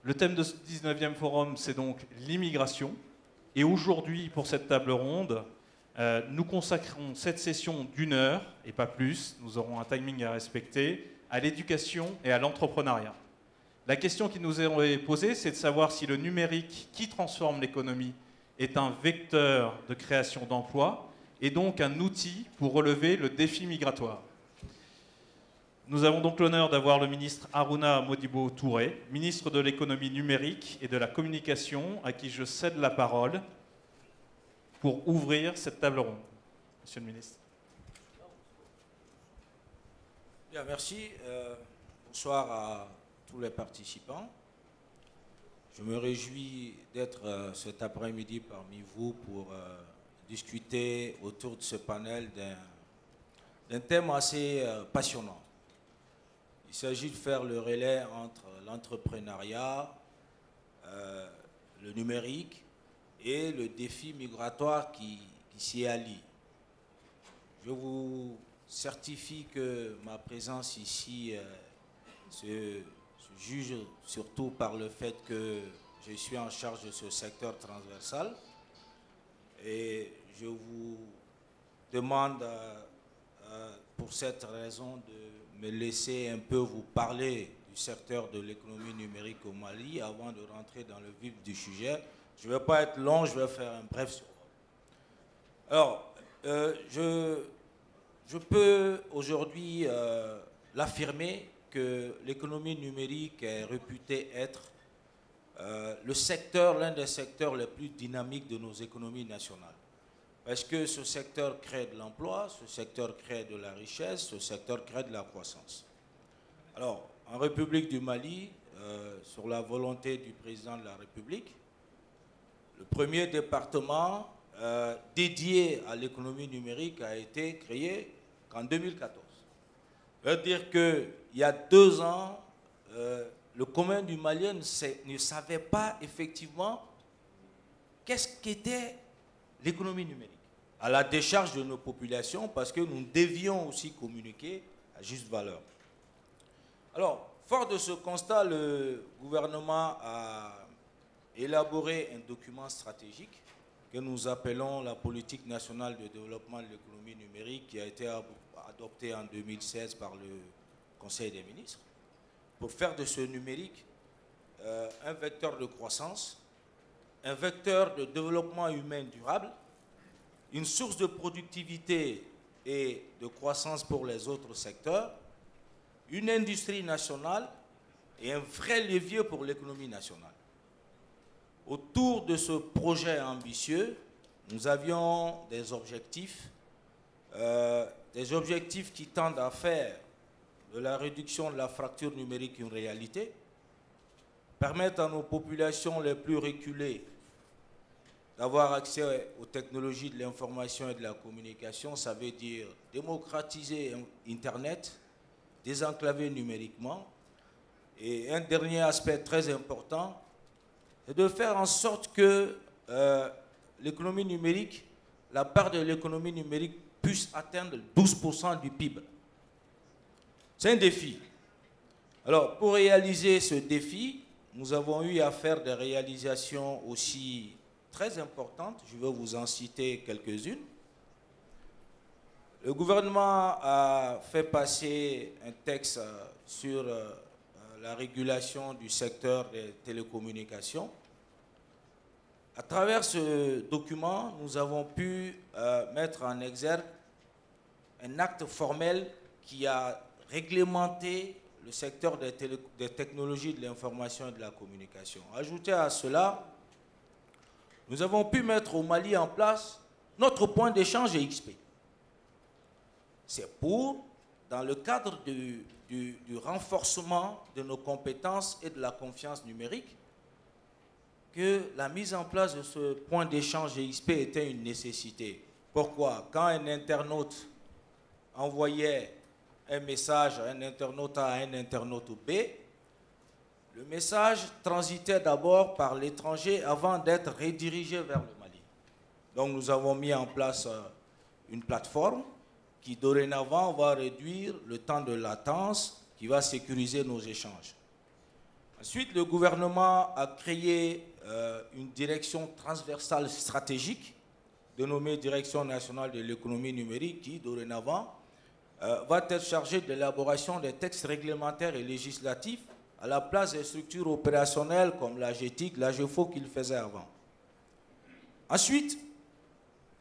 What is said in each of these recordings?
Le thème de ce 19e forum, c'est donc l'immigration. Et aujourd'hui, pour cette table ronde, nous consacrons cette session d'1 heure, et pas plus, nous aurons un timing à respecter, à l'éducation et à l'entrepreneuriat. La question qui nous est posée, c'est de savoir si le numérique qui transforme l'économie est un vecteur de création d'emplois et donc un outil pour relever le défi migratoire. Nous avons donc l'honneur d'avoir le ministre Harouna Modibo Touré, ministre de l'économie numérique et de la communication, à qui je cède la parole pour ouvrir cette table ronde. Monsieur le ministre. Bien, merci. Bonsoir à tous les participants. Je me réjouis d'être cet après-midi parmi vous pour discuter autour de ce panel d'un thème assez passionnant. Il s'agit de faire le relais entre l'entrepreneuriat, le numérique et le défi migratoire qui s'y allie. Je vous certifie que ma présence ici se juge surtout par le fait que je suis en charge de ce secteur transversal et je vous demande pour cette raison de me laisser un peu vous parler du secteur de l'économie numérique au Mali avant de rentrer dans le vif du sujet. Je ne vais pas être long, je vais faire un bref survol. Alors, je peux aujourd'hui l'affirmer que l'économie numérique est réputée être l'un des secteurs les plus dynamiques de nos économies nationales. Parce que ce secteur crée de l'emploi, ce secteur crée de la richesse, ce secteur crée de la croissance. Alors, en République du Mali, sur la volonté du président de la République, le premier département dédié à l'économie numérique a été créé en 2014. Ça veut dire qu'il y a 2 ans, le commun du Malien ne savait pas effectivement qu'est-ce qu'était l'économie numérique, à la décharge de nos populations, parce que nous devions aussi communiquer à juste valeur. Alors, fort de ce constat, le gouvernement a élaboré un document stratégique que nous appelons la politique nationale de développement de l'économie numérique, qui a été adoptée en 2016 par le Conseil des ministres, pour faire de ce numérique un vecteur de croissance, un vecteur de développement humain durable, une source de productivité et de croissance pour les autres secteurs, une industrie nationale et un vrai levier pour l'économie nationale. Autour de ce projet ambitieux, nous avions des objectifs qui tendent à faire de la réduction de la fracture numérique une réalité, permettre à nos populations les plus reculées d'avoir accès aux technologies de l'information et de la communication. Ça veut dire démocratiser Internet, désenclaver numériquement. Et un dernier aspect très important, c'est de faire en sorte que l'économie numérique, la part de l'économie numérique puisse atteindre 12% du PIB. C'est un défi. Alors, pour réaliser ce défi, nous avons eu à faire des réalisations aussi très importantes. Je vais vous en citer quelques-unes. Le gouvernement a fait passer un texte sur la régulation du secteur des télécommunications. À travers ce document, nous avons pu mettre en exergue un acte formel qui a réglementé le secteur des technologies de l'information et de la communication. Ajouté à cela, nous avons pu mettre au Mali en place notre point d'échange XP. C'est pour, dans le cadre du renforcement de nos compétences et de la confiance numérique, que la mise en place de ce point d'échange XP était une nécessité. Pourquoi? Quand un internaute envoyait un message à un internaute A à un internaute B, le message transitait d'abord par l'étranger avant d'être redirigé vers le Mali. Donc nous avons mis en place une plateforme qui dorénavant va réduire le temps de latence, qui va sécuriser nos échanges. Ensuite, le gouvernement a créé une direction transversale stratégique, dénommée Direction nationale de l'économie numérique, qui, dorénavant, va être chargée de l'élaboration des textes réglementaires et législatifs à la place des structures opérationnelles comme l'AGETIC, l'AGEFO qu'il faisait avant. Ensuite,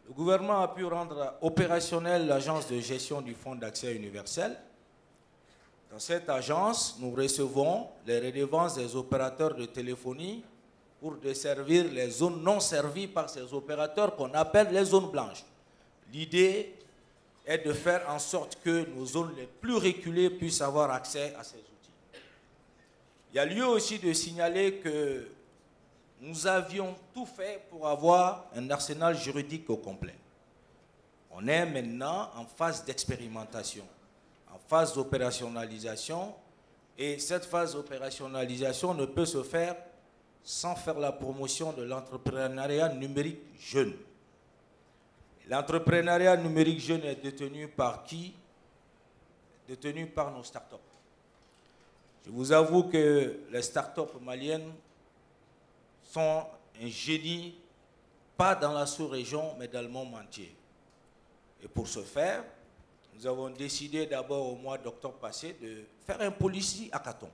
le gouvernement a pu rendre opérationnelle l'agence de gestion du Fonds d'accès universel. Dans cette agence, nous recevons les redevances des opérateurs de téléphonie pour desservir les zones non servies par ces opérateurs qu'on appelle les zones blanches. L'idée est de faire en sorte que nos zones les plus reculées puissent avoir accès à ces outils. Il y a lieu aussi de signaler que nous avions tout fait pour avoir un arsenal juridique au complet. On est maintenant en phase d'expérimentation, en phase d'opérationnalisation, et cette phase d'opérationnalisation ne peut se faire sans faire la promotion de l'entrepreneuriat numérique jeune. L'entrepreneuriat numérique jeune est détenu par qui? Détenu par nos startups. Je vous avoue que les startups maliennes sont un génie, pas dans la sous-région, mais dans le monde entier. Et pour ce faire, nous avons décidé d'abord au mois d'octobre passé de faire un policy hackathon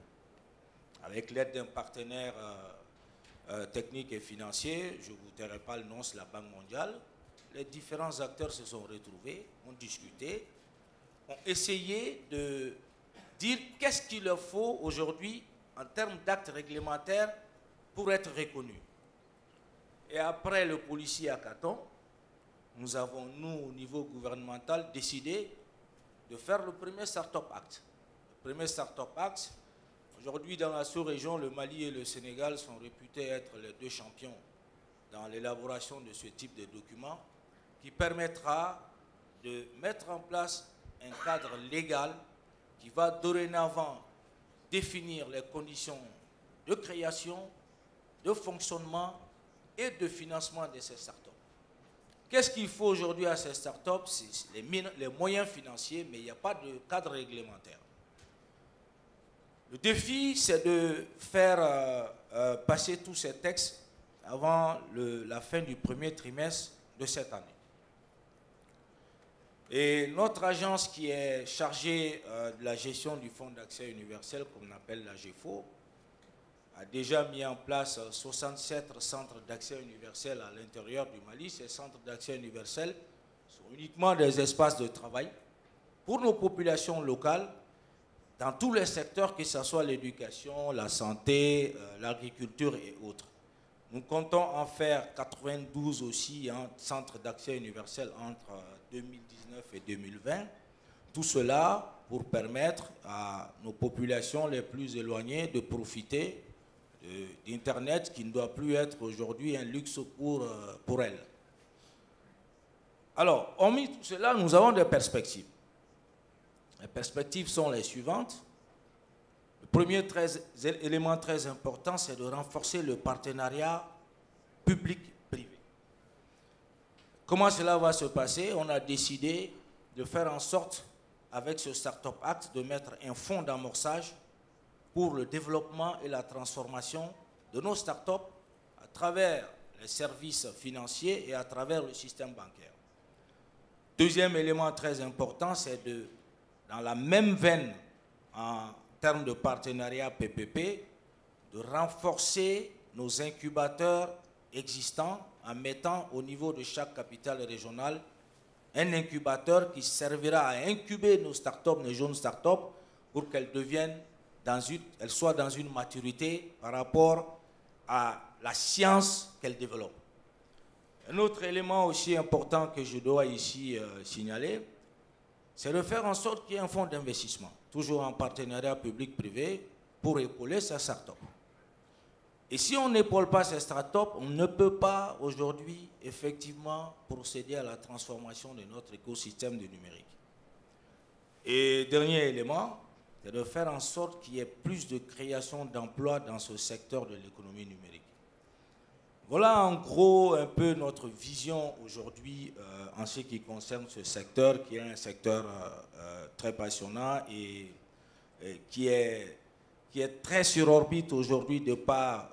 avec l'aide d'un partenaire technique et financier. Je ne vous dirai pas le nom, c'est la Banque mondiale. Les différents acteurs se sont retrouvés, ont discuté, ont essayé de dire qu'est-ce qu'il leur faut aujourd'hui en termes d'actes réglementaires pour être reconnus. Et après le policier hackathon, nous avons, nous, au niveau gouvernemental, décidé de faire le premier Startup Act. Le premier Startup Act, aujourd'hui dans la sous-région, le Mali et le Sénégal sont réputés être les deux champions dans l'élaboration de ce type de document qui permettra de mettre en place un cadre légal qui va dorénavant définir les conditions de création, de fonctionnement et de financement de ces startups. Qu'est-ce qu'il faut aujourd'hui à ces startups? C'est les moyens financiers, mais il n'y a pas de cadre réglementaire. Le défi, c'est de faire passer tous ces textes avant la fin du premier trimestre de cette année. Et notre agence qui est chargée de la gestion du Fonds d'accès universel, comme on appelle la GEFO, a déjà mis en place 67 centres d'accès universel à l'intérieur du Mali. Ces centres d'accès universel sont uniquement des espaces de travail pour nos populations locales dans tous les secteurs, que ce soit l'éducation, la santé, l'agriculture et autres. Nous comptons en faire 92 aussi centres d'accès universel entre 2019 et 2020. Tout cela pour permettre à nos populations les plus éloignées de profiter d'Internet qui ne doit plus être aujourd'hui un luxe pour elles. Alors, hormis tout cela, nous avons des perspectives. Les perspectives sont les suivantes. Le premier élément très important, c'est de renforcer le partenariat public-privé. Comment cela va se passer? On a décidé de faire en sorte, avec ce Startup Act, de mettre un fonds d'amorçage pour le développement et la transformation de nos startups à travers les services financiers et à travers le système bancaire. Deuxième élément très important, c'est dans la même veine, en termes de partenariat PPP, de renforcer nos incubateurs existants en mettant au niveau de chaque capitale régionale un incubateur qui servira à incuber nos startups, nos jeunes startups, pour qu'elles deviennent elles soient dans une maturité par rapport à la science qu'elles développent. Un autre élément aussi important que je dois ici signaler, c'est de faire en sorte qu'il y ait un fonds d'investissement, toujours en partenariat public-privé, pour épauler ces startups. Et si on n'épaule pas ces startups, on ne peut pas aujourd'hui effectivement procéder à la transformation de notre écosystème du numérique. Et dernier élément, c'est de faire en sorte qu'il y ait plus de création d'emplois dans ce secteur de l'économie numérique. Voilà en gros un peu notre vision aujourd'hui en ce qui concerne ce secteur, qui est un secteur très passionnant et qui qui est très sur orbite aujourd'hui de par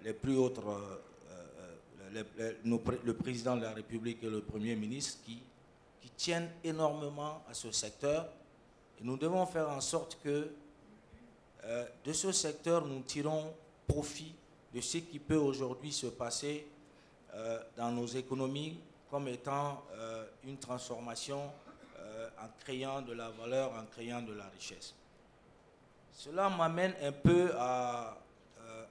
les plus hautes, le président de la République et le Premier ministre qui tiennent énormément à ce secteur. Et nous devons faire en sorte que de ce secteur, nous tirons profit de ce qui peut aujourd'hui se passer dans nos économies comme étant une transformation en créant de la valeur, en créant de la richesse. Cela m'amène un peu à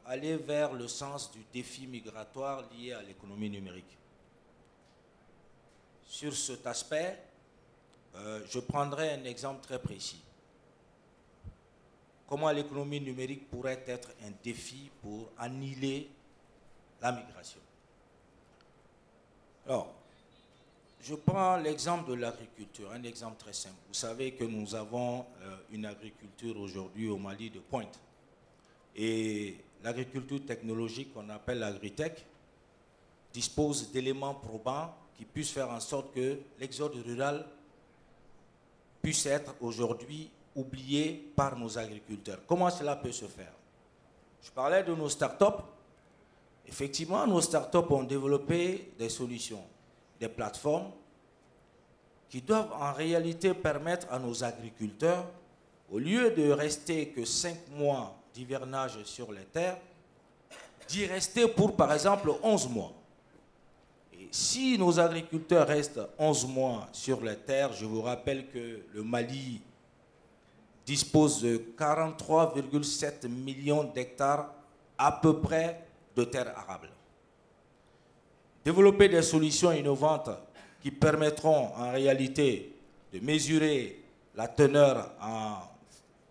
aller vers le sens du défi migratoire lié à l'économie numérique. Sur cet aspect, je prendrai un exemple très précis. Comment l'économie numérique pourrait être un défi pour annihiler la migration. Alors, je prends l'exemple de l'agriculture, un exemple très simple. Vous savez que nous avons une agriculture aujourd'hui au Mali de pointe. Et l'agriculture technologique qu'on appelle l'agritech dispose d'éléments probants qui puissent faire en sorte que l'exode rural puisse être aujourd'hui oublié par nos agriculteurs. Comment cela peut se faire? Je parlais de nos startups. Effectivement, nos startups ont développé des solutions, des plateformes qui doivent en réalité permettre à nos agriculteurs, au lieu de rester que 5 mois d'hivernage sur les terres, d'y rester pour, par exemple, 11 mois. Et si nos agriculteurs restent 11 mois sur les terres, je vous rappelle que le Mali dispose de 43,7 millions d'hectares à peu près de terres arables. Développer des solutions innovantes qui permettront en réalité de mesurer la teneur en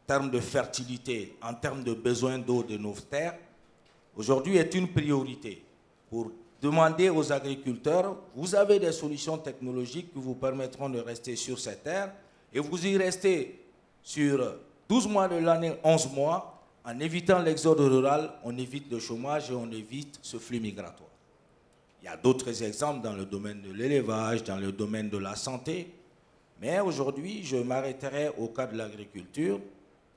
termes de fertilité, en termes de besoin d'eau de nos terres, aujourd'hui est une priorité pour demander aux agriculteurs, vous avez des solutions technologiques qui vous permettront de rester sur ces terres et vous y restez sur 12 mois de l'année, 11 mois, en évitant l'exode rural, on évite le chômage et on évite ce flux migratoire. Il y a d'autres exemples dans le domaine de l'élevage, dans le domaine de la santé, mais aujourd'hui, je m'arrêterai au cas de l'agriculture,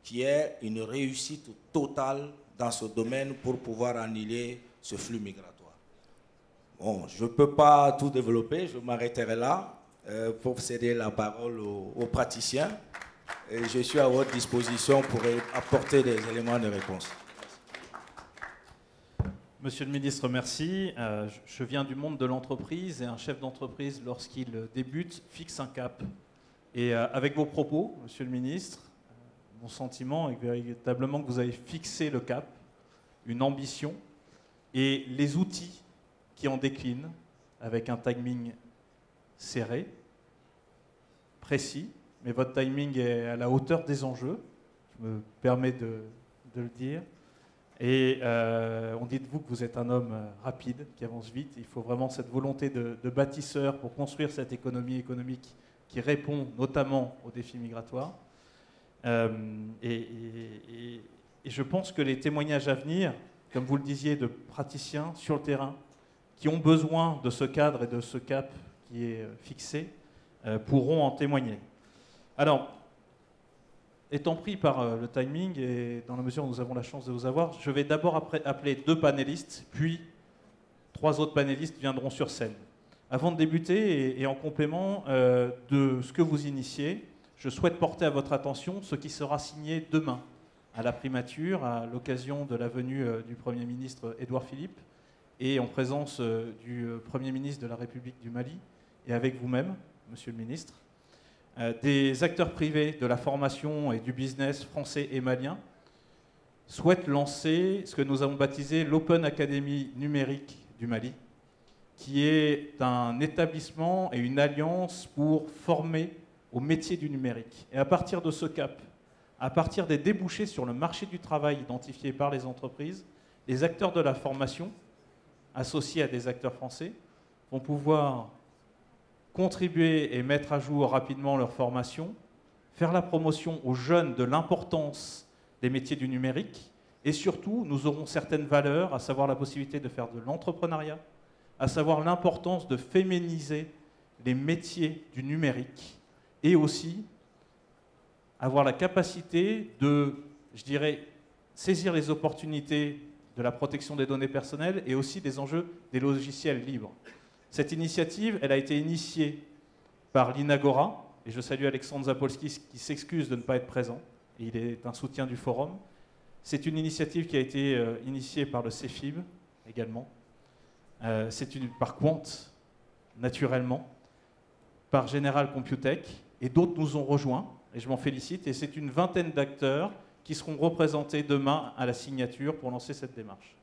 qui est une réussite totale dans ce domaine pour pouvoir annihiler ce flux migratoire. Bon, je ne peux pas tout développer, je m'arrêterai là pour céder la parole aux praticiens. Et je suis à votre disposition pour apporter des éléments de réponse. Monsieur le ministre, merci. Je viens du monde de l'entreprise et un chef d'entreprise, lorsqu'il débute, fixe un cap. Et avec vos propos, monsieur le ministre, mon sentiment est véritablement que vous avez fixé le cap, une ambition et les outils qui en déclinent avec un timing serré, précis, mais votre timing est à la hauteur des enjeux, je me permets de le dire. Et on dit de vous que vous êtes un homme rapide, qui avance vite. Il faut vraiment cette volonté de bâtisseur pour construire cette économie économique qui répond notamment aux défis migratoires. Et je pense que les témoignages à venir, comme vous le disiez, de praticiens sur le terrain, qui ont besoin de ce cadre et de ce cap qui est fixé, pourront en témoigner. Alors, étant pris par le timing et dans la mesure où nous avons la chance de vous avoir, je vais d'abord appeler 2 panélistes, puis 3 autres panélistes viendront sur scène. Avant de débuter et en complément de ce que vous initiez, je souhaite porter à votre attention ce qui sera signé demain à la primature, à l'occasion de la venue du Premier ministre Édouard Philippe et en présence du Premier ministre de la République du Mali et avec vous-même, Monsieur le ministre. Des acteurs privés de la formation et du business français et malien souhaitent lancer ce que nous avons baptisé l'Open Academy numérique du Mali, qui est un établissement et une alliance pour former au métier du numérique. Et à partir de ce cap, à partir des débouchés sur le marché du travail identifiés par les entreprises, les acteurs de la formation, associés à des acteurs français, vont pouvoir contribuer et mettre à jour rapidement leur formation, faire la promotion aux jeunes de l'importance des métiers du numérique, et surtout, nous aurons certaines valeurs, à savoir la possibilité de faire de l'entrepreneuriat, à savoir l'importance de féminiser les métiers du numérique, et aussi avoir la capacité de, je dirais, saisir les opportunités de la protection des données personnelles et aussi des enjeux des logiciels libres. Cette initiative, elle a été initiée par l'Inagora, et je salue Alexandre Zapolski qui s'excuse de ne pas être présent, et il est un soutien du forum. C'est une initiative qui a été initiée par le CEFIB également, par Quant, naturellement, par General Computech, et d'autres nous ont rejoints, et je m'en félicite, et c'est une vingtaine d'acteurs qui seront représentés demain à la signature pour lancer cette démarche.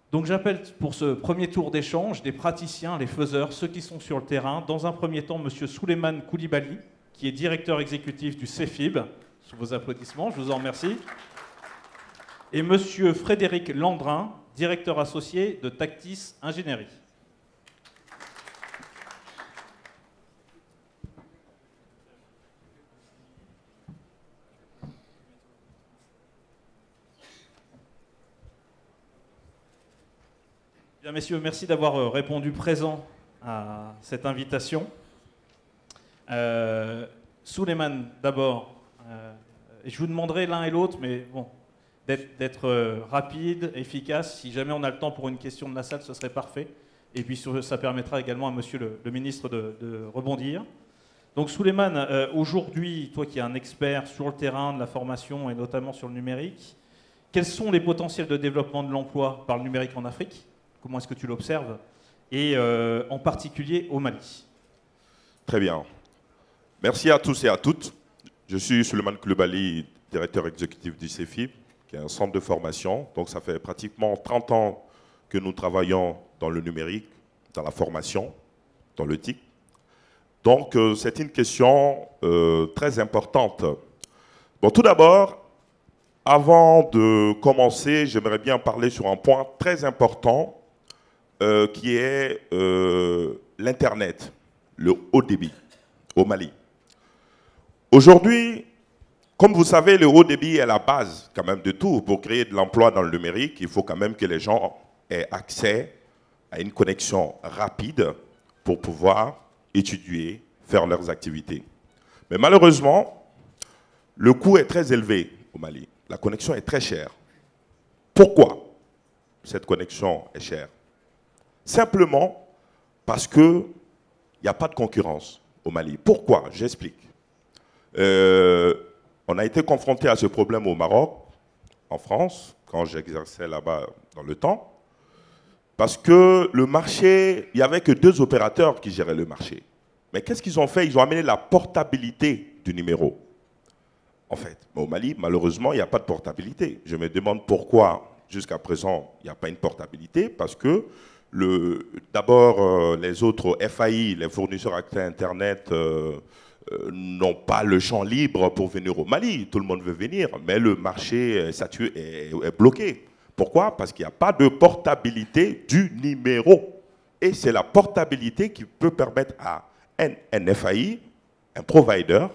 Donc j'appelle pour ce premier tour d'échange des praticiens, les faiseurs, ceux qui sont sur le terrain. Dans un premier temps, M. Souleymane Koulibaly, qui est directeur exécutif du CEFIB. Sous vos applaudissements, je vous en remercie. Et M. Frédéric Landrin, directeur associé de Tactis Ingénierie. Bien, messieurs, merci d'avoir répondu présent à cette invitation. Souleymane, d'abord, je vous demanderai l'un et l'autre, mais bon, d'être rapide, efficace. Si jamais on a le temps pour une question de la salle, ce serait parfait. Et puis ça permettra également à monsieur le ministre de rebondir. Donc Souleymane, aujourd'hui, toi qui es un expert sur le terrain de la formation et notamment sur le numérique, quels sont les potentiels de développement de l'emploi par le numérique en Afrique ? Comment est-ce que tu l'observes? Et en particulier au Mali. Très bien. Merci à tous et à toutes. Je suis Souleymane Koulibaly, directeur exécutif du CEFIB, qui est un centre de formation. Donc ça fait pratiquement 30 ans que nous travaillons dans le numérique, dans la formation, dans le TIC. Donc c'est une question très importante. Bon, tout d'abord, avant de commencer, j'aimerais bien parler sur un point très important qui est l'Internet, le haut débit au Mali. Aujourd'hui, comme vous savez, le haut débit est la base quand même de tout. Pour créer de l'emploi dans le numérique, il faut quand même que les gens aient accès à une connexion rapide pour pouvoir étudier, faire leurs activités. Mais malheureusement, le coût est très élevé au Mali. La connexion est très chère. Pourquoi cette connexion est chère? Simplement parce qu'il n'y a pas de concurrence au Mali. Pourquoi? J'explique. On a été confronté à ce problème au Maroc, en France, quand j'exerçais là-bas dans le temps, parce que le marché, il n'y avait que 2 opérateurs qui géraient le marché. Mais qu'est-ce qu'ils ont fait? Ils ont amené la portabilité du numéro. En fait, au Mali, malheureusement, il n'y a pas de portabilité. Je me demande pourquoi, jusqu'à présent, il n'y a pas une portabilité, parce que d'abord, les autres FAI, les fournisseurs accès Internet, n'ont pas le champ libre pour venir au Mali. Tout le monde veut venir, mais le marché est bloqué. Pourquoi? Parce qu'il n'y a pas de portabilité du numéro. Et c'est la portabilité qui peut permettre à un FAI, un provider,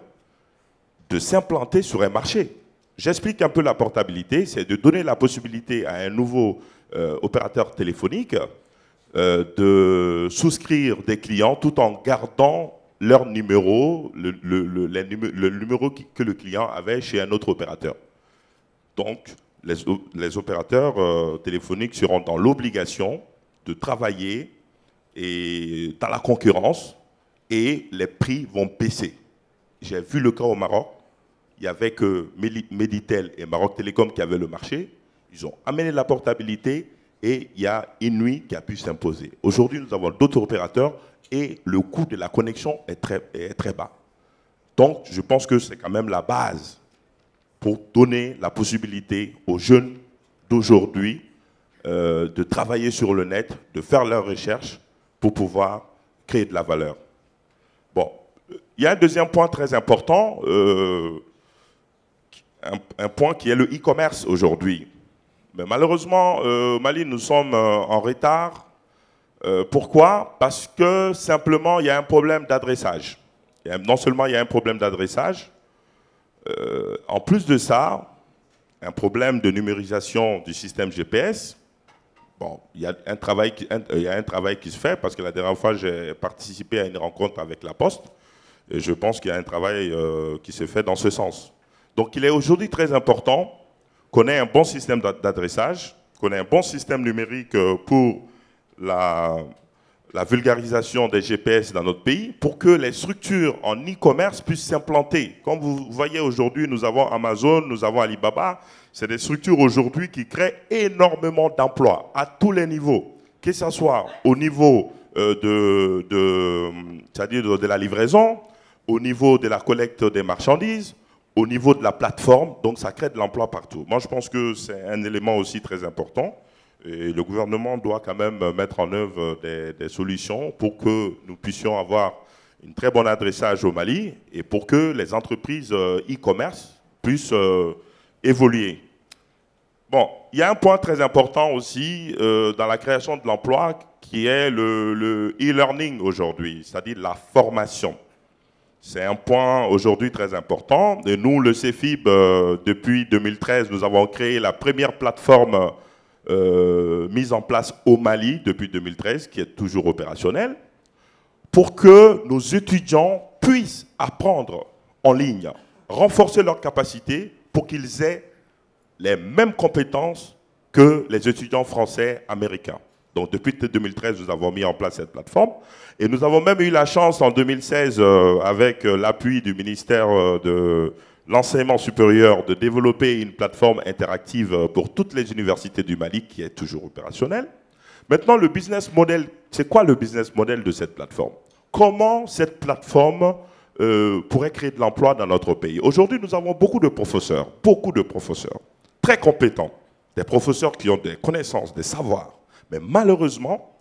de s'implanter sur un marché. J'explique un peu la portabilité, c'est de donner la possibilité à un nouveau opérateur téléphonique de souscrire des clients tout en gardant leur numéro, le numéro que le client avait chez un autre opérateur. Donc, les opérateurs téléphoniques seront dans l'obligation de travailler et dans la concurrence et les prix vont baisser. J'ai vu le cas au Maroc. Il n'y avait que Meditel et Maroc Télécom qui avaient le marché. Ils ont amené la portabilité et il y a Inouï qui a pu s'imposer. Aujourd'hui, nous avons d'autres opérateurs et le coût de la connexion est très bas. Donc, je pense que c'est quand même la base pour donner la possibilité aux jeunes d'aujourd'hui de travailler sur le net, de faire leurs recherches pour pouvoir créer de la valeur. Bon, il y a un deuxième point très important, un point qui est le e-commerce aujourd'hui. Mais malheureusement, au Mali, nous sommes en retard. Pourquoi? Parce que simplement, il y a un problème d'adressage. Non seulement il y a un problème d'adressage, en plus de ça, un problème de numérisation du système GPS. Bon, il y a un travail qui se fait, parce que la dernière fois, j'ai participé à une rencontre avec la Poste, et je pense qu'il y a un travail qui se fait dans ce sens. Donc il est aujourd'hui très important qu'on ait un bon système d'adressage, qu'on ait un bon système numérique pour la vulgarisation des GPS dans notre pays, pour que les structures en e-commerce puissent s'implanter. Comme vous voyez aujourd'hui, nous avons Amazon, nous avons Alibaba. C'est des structures aujourd'hui qui créent énormément d'emplois à tous les niveaux, que ce soit au niveau c'est-à-dire de la livraison, au niveau de la collecte des marchandises, au niveau de la plateforme. Donc ça crée de l'emploi partout. Moi, je pense que c'est un élément aussi très important. Et le gouvernement doit quand même mettre en œuvre des solutions pour que nous puissions avoir une très bonne adressage au Mali et pour que les entreprises e-commerce puissent évoluer. Bon, il y a un point très important aussi dans la création de l'emploi qui est le e-learning aujourd'hui, c'est-à-dire la formation. C'est un point aujourd'hui très important. Et nous, le CEFIB, depuis 2013, nous avons créé la première plateforme mise en place au Mali depuis 2013, qui est toujours opérationnelle, pour que nos étudiants puissent apprendre en ligne, renforcer leurs capacités pour qu'ils aient les mêmes compétences que les étudiants français américains. Donc depuis 2013, nous avons mis en place cette plateforme. Et nous avons même eu la chance en 2016, avec l'appui du ministère de l'enseignement supérieur, de développer une plateforme interactive pour toutes les universités du Mali qui est toujours opérationnelle. Maintenant, le business model, c'est quoi le business model de cette plateforme? Comment cette plateforme pourrait créer de l'emploi dans notre pays? Aujourd'hui, nous avons beaucoup de professeurs très compétents, des professeurs qui ont des connaissances, des savoirs. Mais malheureusement,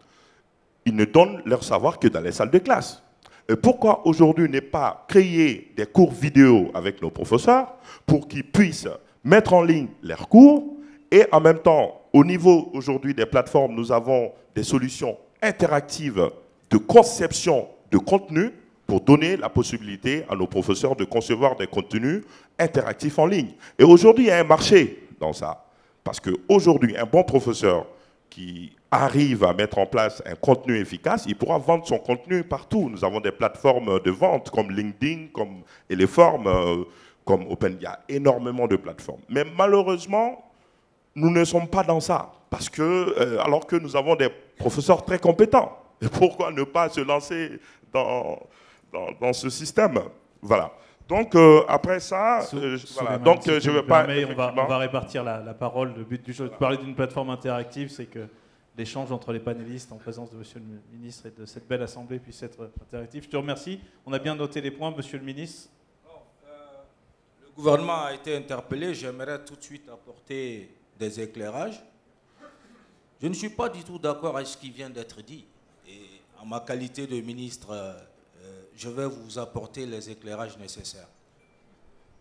ils ne donnent leur savoir que dans les salles de classe. Et pourquoi aujourd'hui ne pas créer des cours vidéo avec nos professeurs pour qu'ils puissent mettre en ligne leurs cours et en même temps, au niveau aujourd'hui des plateformes, nous avons des solutions interactives de conception de contenu pour donner la possibilité à nos professeurs de concevoir des contenus interactifs en ligne. Et aujourd'hui, il y a un marché dans ça. Parce qu'aujourd'hui, un bon professeur qui arrive à mettre en place un contenu efficace, il pourra vendre son contenu partout. Nous avons des plateformes de vente comme LinkedIn, comme Eleform, comme Open. Il y a énormément de plateformes. Mais malheureusement, nous ne sommes pas dans ça. Parce que, alors que nous avons des professeurs très compétents. Et pourquoi ne pas se lancer dans ce système? Voilà. Donc, après ça, voilà. Donc, je ne veux pas... On va répartir la parole. Le but du jeu, de parler d'une plateforme interactive, c'est que l'échange entre les panélistes en présence de Monsieur le Ministre et de cette belle Assemblée puisse être interactif. Je te remercie. On a bien noté les points, Monsieur le Ministre. Le gouvernement a été interpellé. J'aimerais tout de suite apporter des éclairages. Je ne suis pas du tout d'accord avec ce qui vient d'être dit. Et en ma qualité de ministre... je vais vous apporter les éclairages nécessaires.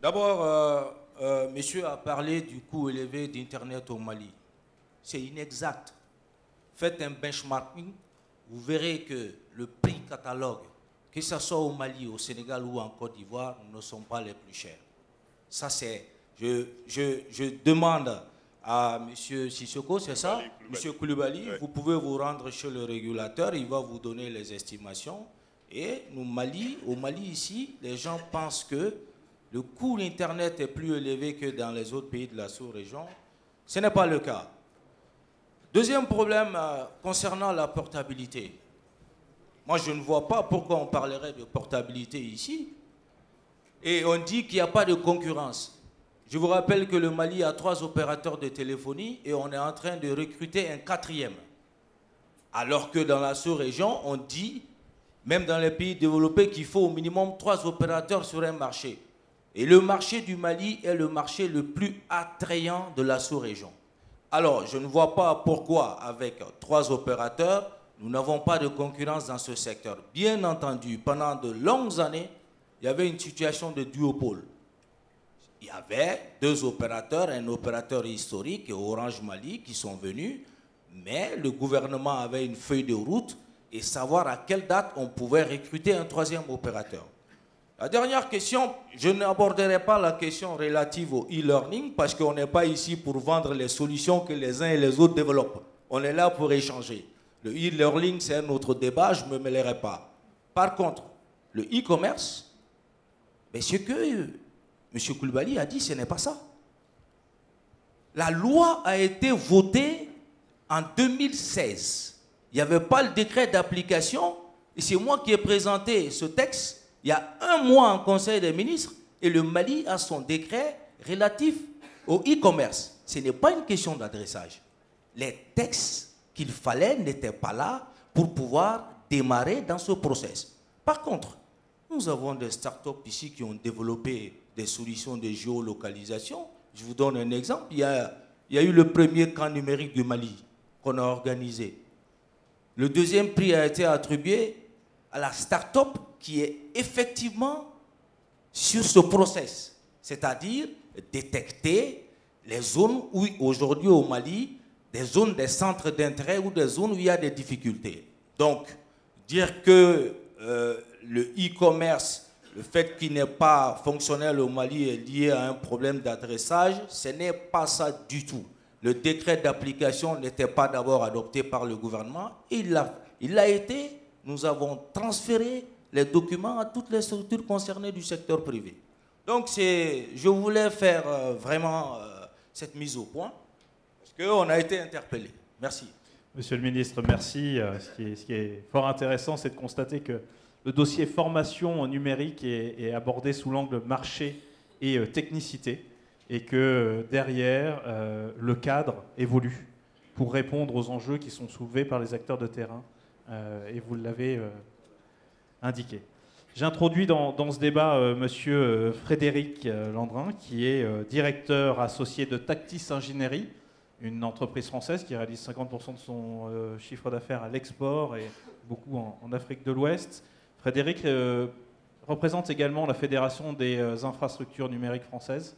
D'abord, monsieur a parlé du coût élevé d'Internet au Mali. C'est inexact. Faites un benchmarking, vous verrez que le prix catalogue, que ce soit au Mali, au Sénégal ou en Côte d'Ivoire, ne sont pas les plus chers. Ça, c'est... Je demande à monsieur Sissoko, c'est ça? Monsieur Koulibaly, oui. Vous pouvez vous rendre chez le régulateur, il va vous donner les estimations. Et au Mali ici, les gens pensent que le coût d'Internet est plus élevé que dans les autres pays de la sous-région. Ce n'est pas le cas. Deuxième problème concernant la portabilité. Moi, je ne vois pas pourquoi on parlerait de portabilité ici. Et on dit qu'il n'y a pas de concurrence. Je vous rappelle que le Mali a 3 opérateurs de téléphonie et on est en train de recruter un 4e. Alors que dans la sous-région, on dit... même dans les pays développés, qu'il faut au minimum 3 opérateurs sur un marché. Et le marché du Mali est le marché le plus attrayant de la sous-région. Alors, je ne vois pas pourquoi, avec 3 opérateurs, nous n'avons pas de concurrence dans ce secteur. Bien entendu, pendant de longues années, il y avait une situation de duopole. Il y avait 2 opérateurs, un opérateur historique et Orange Mali qui sont venus, mais le gouvernement avait une feuille de route et savoir à quelle date on pouvait recruter un 3e opérateur. La dernière question, je n'aborderai pas la question relative au e-learning parce qu'on n'est pas ici pour vendre les solutions que les uns et les autres développent. On est là pour échanger. Le e-learning, c'est un autre débat, je ne me mêlerai pas. Par contre, le e-commerce, ce que M. Koulibaly a dit que ce n'est pas ça. La loi a été votée en 2016. Il n'y avait pas le décret d'application. Et c'est moi qui ai présenté ce texte il y a un mois en Conseil des ministres. Et le Mali a son décret relatif au e-commerce. Ce n'est pas une question d'adressage. Les textes qu'il fallait n'étaient pas là pour pouvoir démarrer dans ce process. Par contre, nous avons des startups ici qui ont développé des solutions de géolocalisation. Je vous donne un exemple. Il y a eu le premier camp numérique du Mali qu'on a organisé. Le deuxième prix a été attribué à la start-up qui est effectivement sur ce process, c'est-à-dire détecter les zones où, aujourd'hui au Mali, des zones, des centres d'intérêt ou des zones où il y a des difficultés. Donc, dire que le e-commerce, le fait qu'il n'est pas fonctionnel au Mali est lié à un problème d'adressage, ce n'est pas ça du tout. Le décret d'application n'était pas d'abord adopté par le gouvernement, il l'a été. Nous avons transféré les documents à toutes les structures concernées du secteur privé. Donc, je voulais faire vraiment cette mise au point, parce qu'on a été interpellé. Merci. Monsieur le ministre, merci. Ce qui est fort intéressant, c'est de constater que le dossier formation numérique est abordé sous l'angle marché et technicité, et que derrière, le cadre évolue pour répondre aux enjeux qui sont soulevés par les acteurs de terrain, et vous l'avez indiqué. J'introduis dans ce débat Monsieur Frédéric Landrin, qui est directeur associé de Tactis Ingénierie, une entreprise française qui réalise 50% de son chiffre d'affaires à l'export et beaucoup en Afrique de l'Ouest. Frédéric représente également la Fédération des infrastructures numériques françaises.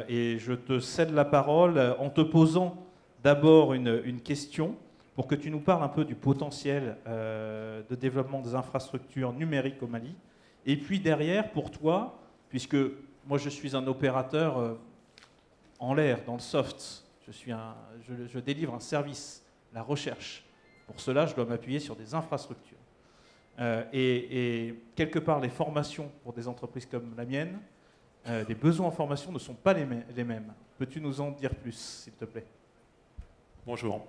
Et je te cède la parole en te posant d'abord une question pour que tu nous parles un peu du potentiel de développement des infrastructures numériques au Mali. Et puis derrière, pour toi, puisque moi je suis un opérateur en l'air, dans le soft, je délivre un service, la recherche. Pour cela, je dois m'appuyer sur des infrastructures. Et quelque part, les formations pour des entreprises comme la mienne, les besoins en formation ne sont pas les mêmes. Peux-tu nous en dire plus, s'il te plaît? Bonjour.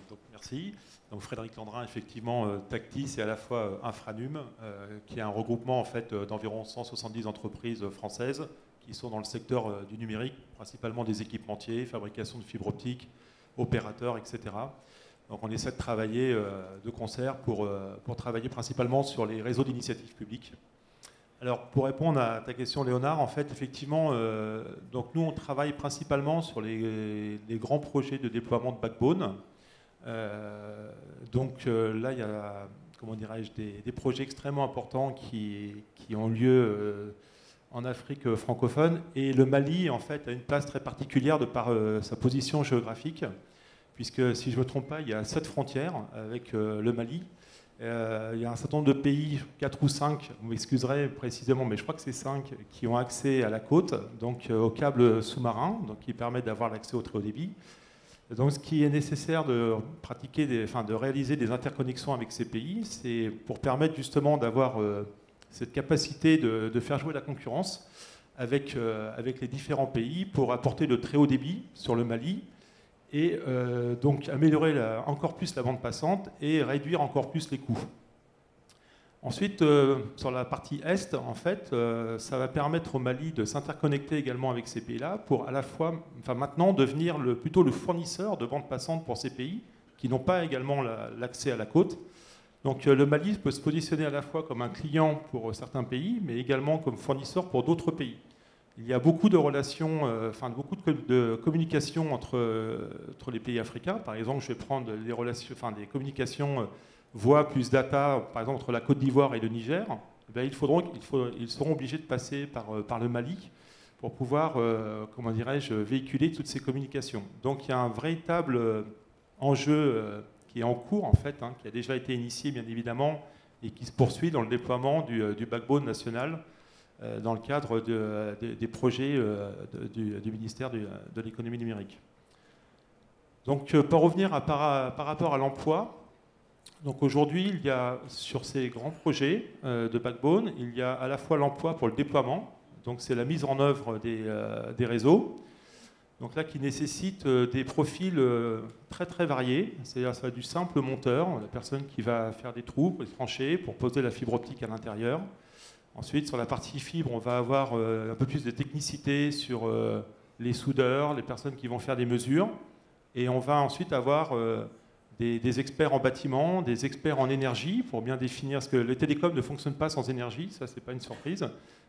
Donc, merci. Donc, Frédéric Landrin, effectivement, Tactis est à la fois Infranum, qui est un regroupement en fait, d'environ 170 entreprises françaises qui sont dans le secteur du numérique, principalement des équipementiers, fabrication de fibres optiques, opérateurs, etc. Donc on essaie de travailler de concert pour travailler principalement sur les réseaux d'initiatives publiques. Alors pour répondre à ta question Léonard, en fait effectivement, donc nous on travaille principalement sur les grands projets de déploiement de backbone. Donc là il y a, comment dirais-je, des projets extrêmement importants qui ont lieu en Afrique francophone, et le Mali en fait a une place très particulière de par sa position géographique, puisque si je ne me trompe pas, il y a 7 frontières avec le Mali. Il y a un certain nombre de pays, 4 ou 5, vous m'excuserez précisément, mais je crois que c'est 5, qui ont accès à la côte, donc au câble sous-marin, donc qui permet d'avoir l'accès au très haut débit. Donc ce qui est nécessaire de pratiquer, de réaliser des interconnexions avec ces pays, c'est pour permettre justement d'avoir cette capacité de faire jouer la concurrence avec les différents pays pour apporter de très haut débit sur le Mali et donc améliorer encore plus la bande passante et réduire encore plus les coûts. Ensuite, sur la partie Est, en fait, ça va permettre au Mali de s'interconnecter également avec ces pays-là pour à la fois, maintenant, devenir plutôt le fournisseur de bande passante pour ces pays qui n'ont pas également l'accès à la côte. Donc le Mali peut se positionner à la fois comme un client pour certains pays, mais également comme fournisseur pour d'autres pays. Il y a beaucoup de relations, beaucoup de communication entre les pays africains. Par exemple, je vais prendre les relations, des communications voix plus data, par exemple entre la Côte d'Ivoire et le Niger. Eh bien, ils seront obligés de passer par le Mali pour pouvoir, comment dirais-je, véhiculer toutes ces communications. Donc il y a un véritable enjeu qui est en cours, en fait, qui a déjà été initié, bien évidemment, et qui se poursuit dans le déploiement du backbone national dans le cadre des projets du ministère de l'économie numérique. Donc, pour revenir par rapport à l'emploi, donc aujourd'hui, il y a sur ces grands projets de backbone, il y a à la fois l'emploi pour le déploiement, Donc c'est la mise en œuvre des réseaux. Donc là, qui nécessite des profils très très variés. C'est-à-dire ça va du simple monteur, la personne qui va faire des trous, des tranchées pour poser la fibre optique à l'intérieur. Ensuite, sur la partie fibre, on va avoir un peu plus de technicité sur les soudeurs, les personnes qui vont faire des mesures. Et on va ensuite avoir des experts en bâtiment, des experts en énergie pour bien définir, parce que le télécom ne fonctionne pas sans énergie, ça c'est pas une surprise.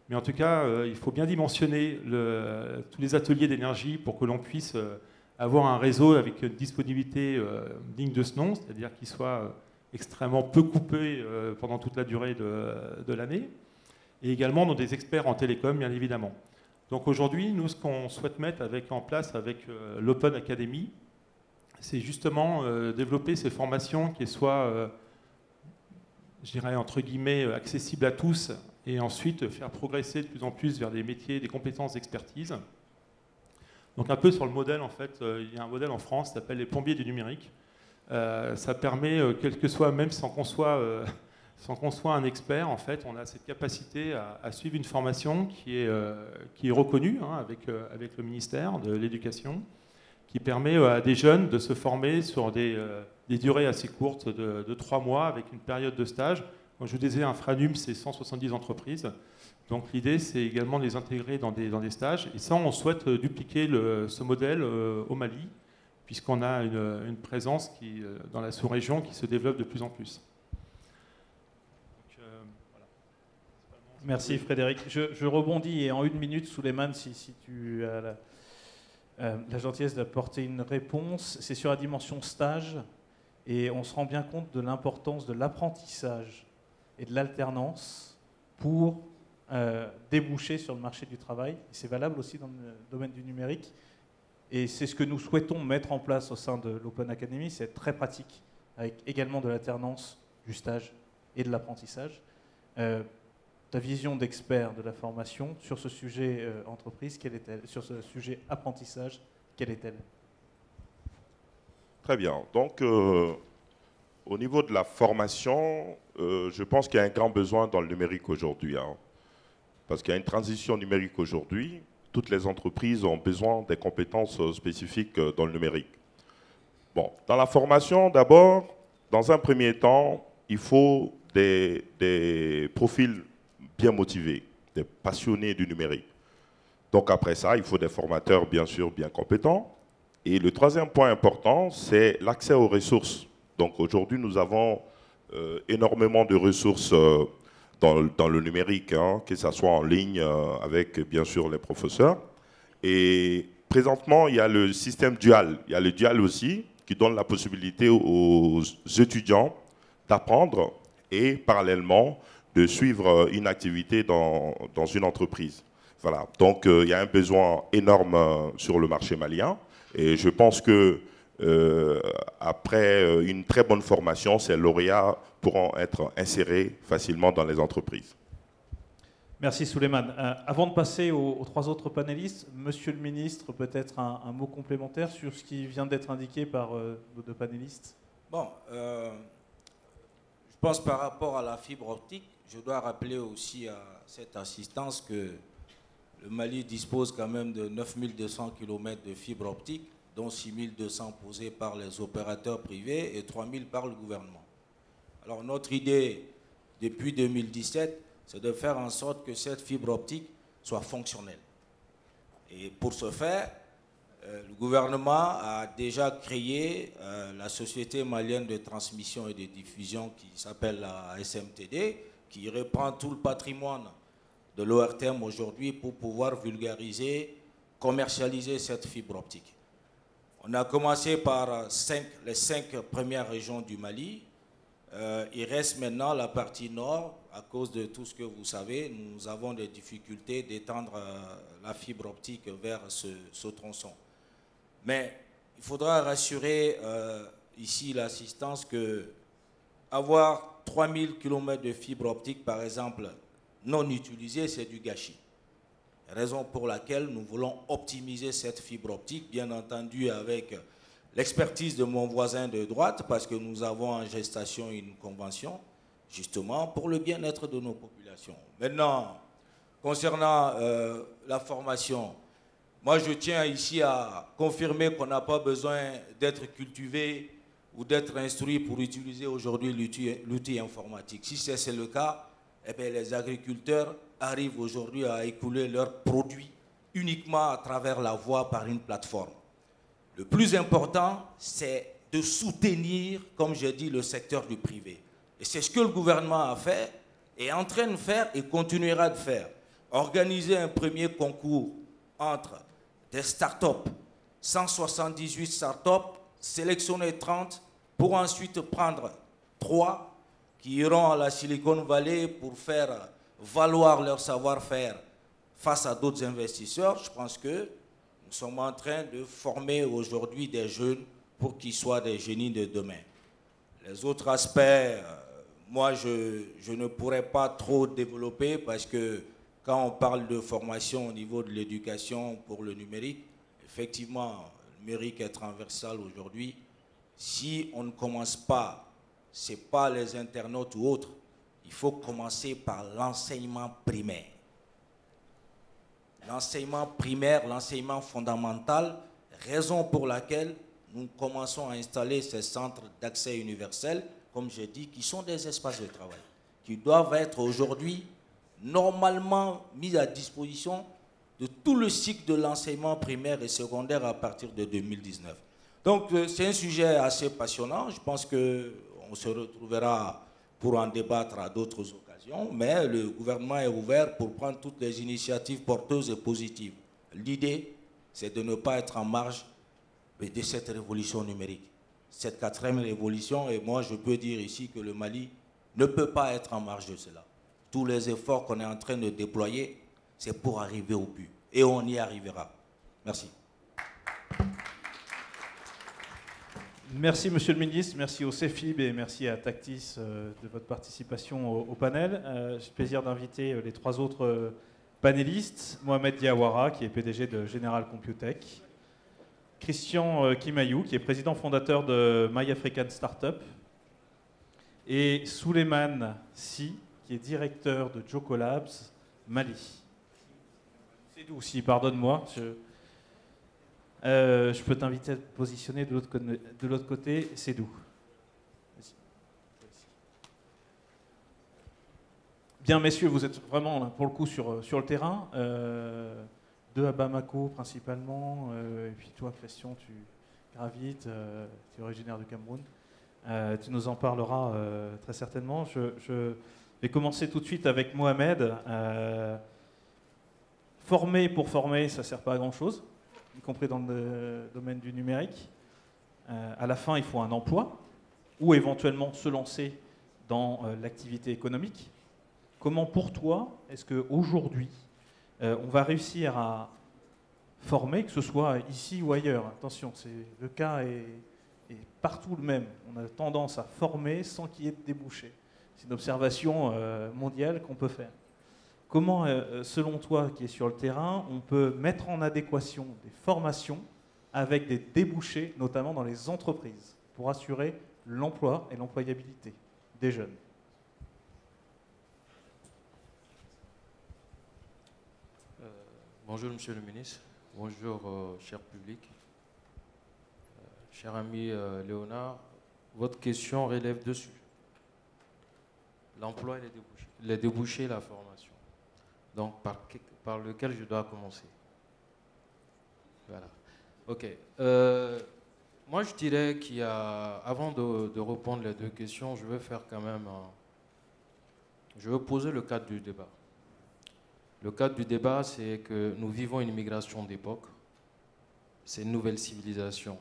Mais en tout cas, il faut bien dimensionner tous les ateliers d'énergie pour que l'on puisse avoir un réseau avec une disponibilité digne de ce nom, c'est-à-dire qu'il soit extrêmement peu coupé pendant toute la durée de l'année. Et également dans des experts en télécom, bien évidemment. Donc aujourd'hui, nous, ce qu'on souhaite mettre en place avec l'Open Academy, c'est justement développer ces formations qui soient, je dirais, entre guillemets, accessibles à tous, et ensuite faire progresser de plus en plus vers des métiers, des compétences d'expertise. Donc un peu sur le modèle, en fait, il y a un modèle en France qui s'appelle les plombiers du numérique. Ça permet, quel que soit, même sans qu'on soit un expert, en fait, on a cette capacité à suivre une formation qui est reconnue avec le ministère de l'Éducation, qui permet à des jeunes de se former sur des durées assez courtes de 3 mois avec une période de stage. Comme je vous disais, Infranum, c'est 170 entreprises. Donc l'idée, c'est également de les intégrer dans des stages. Et ça, on souhaite dupliquer ce modèle au Mali, puisqu'on a une présence dans la sous-région qui se développe de plus en plus. Donc, voilà. Merci Frédéric. Je rebondis et en 1 minute, Souleymane, si tu as la gentillesse d'apporter une réponse. C'est sur la dimension stage et on se rend bien compte de l'importance de l'apprentissage et de l'alternance pour déboucher sur le marché du travail. C'est valable aussi dans le domaine du numérique. Et c'est ce que nous souhaitons mettre en place au sein de l'Open Academy, c'est être très pratique, avec également de l'alternance, du stage et de l'apprentissage. Ta vision d'expert de la formation sur ce sujet entreprise, quelle est-elle? Sur ce sujet apprentissage, quelle est-elle? Très bien. Donc, au niveau de la formation, je pense qu'il y a un grand besoin dans le numérique aujourd'hui. Parce qu'il y a une transition numérique aujourd'hui. Toutes les entreprises ont besoin des compétences spécifiques dans le numérique. Bon, dans la formation, d'abord, dans un premier temps, il faut des profils bien motivés, des passionnés du numérique. Donc après ça, il faut des formateurs, bien sûr, bien compétents. Et le troisième point important, c'est l'accès aux ressources. Donc aujourd'hui, nous avons énormément de ressources dans le numérique, que ce soit en ligne avec, bien sûr, les professeurs. Et présentement, il y a le système dual. Il y a le dual aussi, qui donne la possibilité aux étudiants d'apprendre et parallèlement de suivre une activité dans une entreprise. Voilà. Donc, il y a un besoin énorme sur le marché malien. Et je pense que après une très bonne formation, ces lauréats pourront être insérés facilement dans les entreprises. Merci Souleymane. Avant de passer aux 3 autres panélistes, Monsieur le Ministre, peut-être un mot complémentaire sur ce qui vient d'être indiqué par nos 2 panélistes. Bon, je pense par rapport à la fibre optique, je dois rappeler aussi à cette assistance que le Mali dispose quand même de 9200 km de fibre optique, dont 6200 posés par les opérateurs privés et 3000 par le gouvernement. Alors notre idée, depuis 2017, c'est de faire en sorte que cette fibre optique soit fonctionnelle. Et pour ce faire, le gouvernement a déjà créé la Société malienne de transmission et de diffusion qui s'appelle la SMTD, qui reprend tout le patrimoine de l'ORTM aujourd'hui pour pouvoir vulgariser, commercialiser cette fibre optique. On a commencé par les 5 premières régions du Mali. Il reste maintenant la partie nord. À cause de tout ce que vous savez, nous avons des difficultés d'étendre la fibre optique vers ce tronçon. Mais il faudra rassurer ici l'assistance que avoir 3000 km de fibre optique, par exemple, non utilisée, c'est du gâchis. Raison pour laquelle nous voulons optimiser cette fibre optique, bien entendu avec l'expertise de mon voisin de droite, parce que nous avons en gestation une convention, justement, pour le bien-être de nos populations. Maintenant, concernant la formation, moi je tiens ici à confirmer qu'on n'a pas besoin d'être cultivé ou d'être instruit pour utiliser aujourd'hui l'outil informatique. Si c'est le cas, eh bien, les agriculteurs arrivent aujourd'hui à écouler leurs produits uniquement à travers la voie par une plateforme. Le plus important, c'est de soutenir, comme j'ai dit, le secteur du privé. Et c'est ce que le gouvernement a fait, est en train de faire et continuera de faire. Organiser un premier concours entre des start-up, 178 start-up, sélectionner 30 pour ensuite prendre 3 qui iront à la Silicon Valley pour faire valoir leur savoir-faire face à d'autres investisseurs. Je pense que nous sommes en train de former aujourd'hui des jeunes pour qu'ils soient des génies de demain. Les autres aspects, moi, je ne pourrais pas trop développer parce que quand on parle de formation au niveau de l'éducation pour le numérique, effectivement, le numérique est transversal aujourd'hui. Si on ne commence pas, ce n'est pas les internautes ou autres, il faut commencer par l'enseignement primaire. L'enseignement primaire, l'enseignement fondamental, raison pour laquelle nous commençons à installer ces centres d'accès universel, comme j'ai dit, qui sont des espaces de travail, qui doivent être aujourd'hui normalement mis à disposition de tout le cycle de l'enseignement primaire et secondaire à partir de 2019. Donc c'est un sujet assez passionnant. Je pense qu'on se retrouvera pour en débattre à d'autres occasions, mais le gouvernement est ouvert pour prendre toutes les initiatives porteuses et positives. L'idée, c'est de ne pas être en marge de cette révolution numérique, cette 4e révolution, et moi je peux dire ici que le Mali ne peut pas être en marge de cela. Tous les efforts qu'on est en train de déployer, c'est pour arriver au but. Et on y arrivera. Merci. Merci, Monsieur le Ministre. Merci au CEFIB et merci à Tactis de votre participation au panel. J'ai le plaisir d'inviter les 3 autres panélistes. Mohamed Diawara, qui est PDG de General Computech. Christian Kimayou, qui est président fondateur de My African Startup. Et Souleymane Si, qui est directeur de Joko Labs Mali. C'est d'où aussi, pardonne-moi. Je peux t'inviter à te positionner de l'autre côté. C'est d'où. Bien, messieurs, vous êtes vraiment, là, pour le coup, sur le terrain. Deux à Bamako, principalement. Et puis toi, Christian, tu gravites. Tu es originaire du Cameroun. Tu nous en parleras très certainement. Je vais commencer tout de suite avec Mohamed. Former pour former, ça ne sert pas à grand-chose, y compris dans le domaine du numérique. À la fin, il faut un emploi ou éventuellement se lancer dans l'activité économique. Comment, pour toi, est-ce qu'aujourd'hui, on va réussir à former, que ce soit ici ou ailleurs? Attention, le cas est partout le même. On a tendance à former sans qu'il y ait de débouchés. C'est une observation mondiale qu'on peut faire. Comment, selon toi, qui est sur le terrain, on peut mettre en adéquation des formations avec des débouchés, notamment dans les entreprises, pour assurer l'emploi et l'employabilité des jeunes? Bonjour, Monsieur le Ministre. Bonjour, cher public. Cher ami Léonard, votre question relève deux sujets. L'emploi et les débouchés. Les débouchés et la formation. Donc, par lequel je dois commencer. Voilà. OK. Moi, je dirais qu'il y a, avant de répondre les deux questions, je veux faire quand même... je veux poser le cadre du débat. Le cadre du débat, c'est que nous vivons une migration d'époque. C'est une nouvelle civilisation.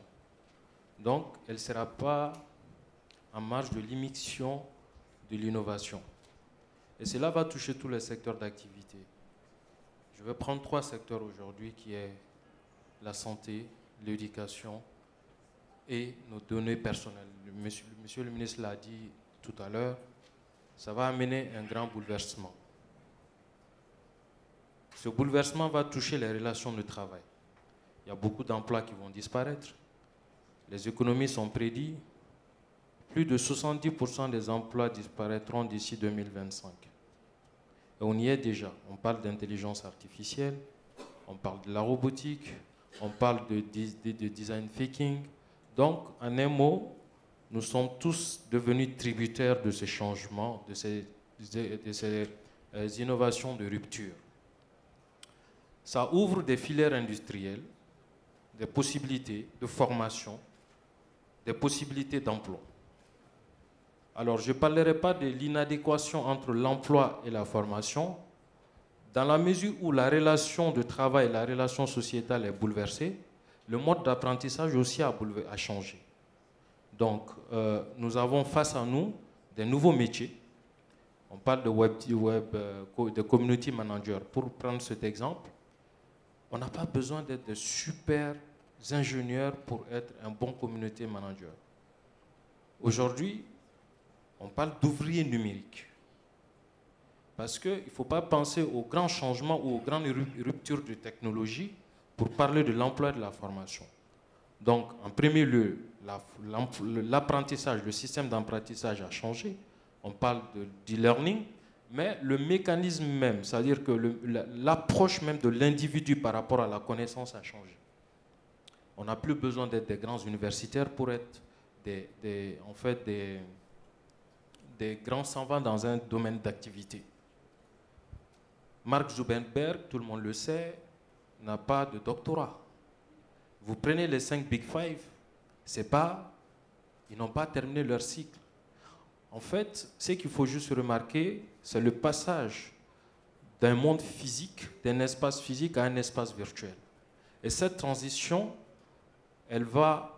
Donc, elle ne sera pas en marge de l'immixtion de l'innovation. Et cela va toucher tous les secteurs d'activité. Je vais prendre 3 secteurs aujourd'hui, qui est la santé, l'éducation et nos données personnelles. Monsieur le ministre l'a dit tout à l'heure, ça va amener un grand bouleversement. Ce bouleversement va toucher les relations de travail. Il y a beaucoup d'emplois qui vont disparaître. Les économies sont prédites. Plus de 70% des emplois disparaîtront d'ici 2025. on y est déjà. On parle d'intelligence artificielle, on parle de la robotique, on parle de design thinking. Donc, en un mot, nous sommes tous devenus tributaires de ces changements, de ces innovations de rupture. Ça ouvre des filières industrielles, des possibilités de formation, des possibilités d'emploi. Alors, je ne parlerai pas de l'inadéquation entre l'emploi et la formation, dans la mesure où la relation de travail, la relation sociétale est bouleversée, le mode d'apprentissage aussi a changé. Donc, nous avons face à nous des nouveaux métiers. On parle de community manager. Pour prendre cet exemple, on n'a pas besoin d'être de super ingénieurs pour être un bon community manager. Aujourd'hui, on parle d'ouvriers numériques. Parce qu'il ne faut pas penser aux grands changements ou aux grandes ruptures de technologie pour parler de l'emploi et de la formation. Donc, en premier lieu, l'apprentissage, le système d'apprentissage a changé. On parle d'e-learning, mais le mécanisme même, c'est-à-dire que l'approche même de l'individu par rapport à la connaissance a changé. On n'a plus besoin d'être des grands universitaires pour être des grands savants dans un domaine d'activité. Mark Zuckerberg, tout le monde le sait, n'a pas de doctorat. Vous prenez les 5 Big Five, ils n'ont pas terminé leur cycle. En fait, ce qu'il faut juste remarquer, c'est le passage d'un monde physique, d'un espace physique à un espace virtuel. Et cette transition, elle va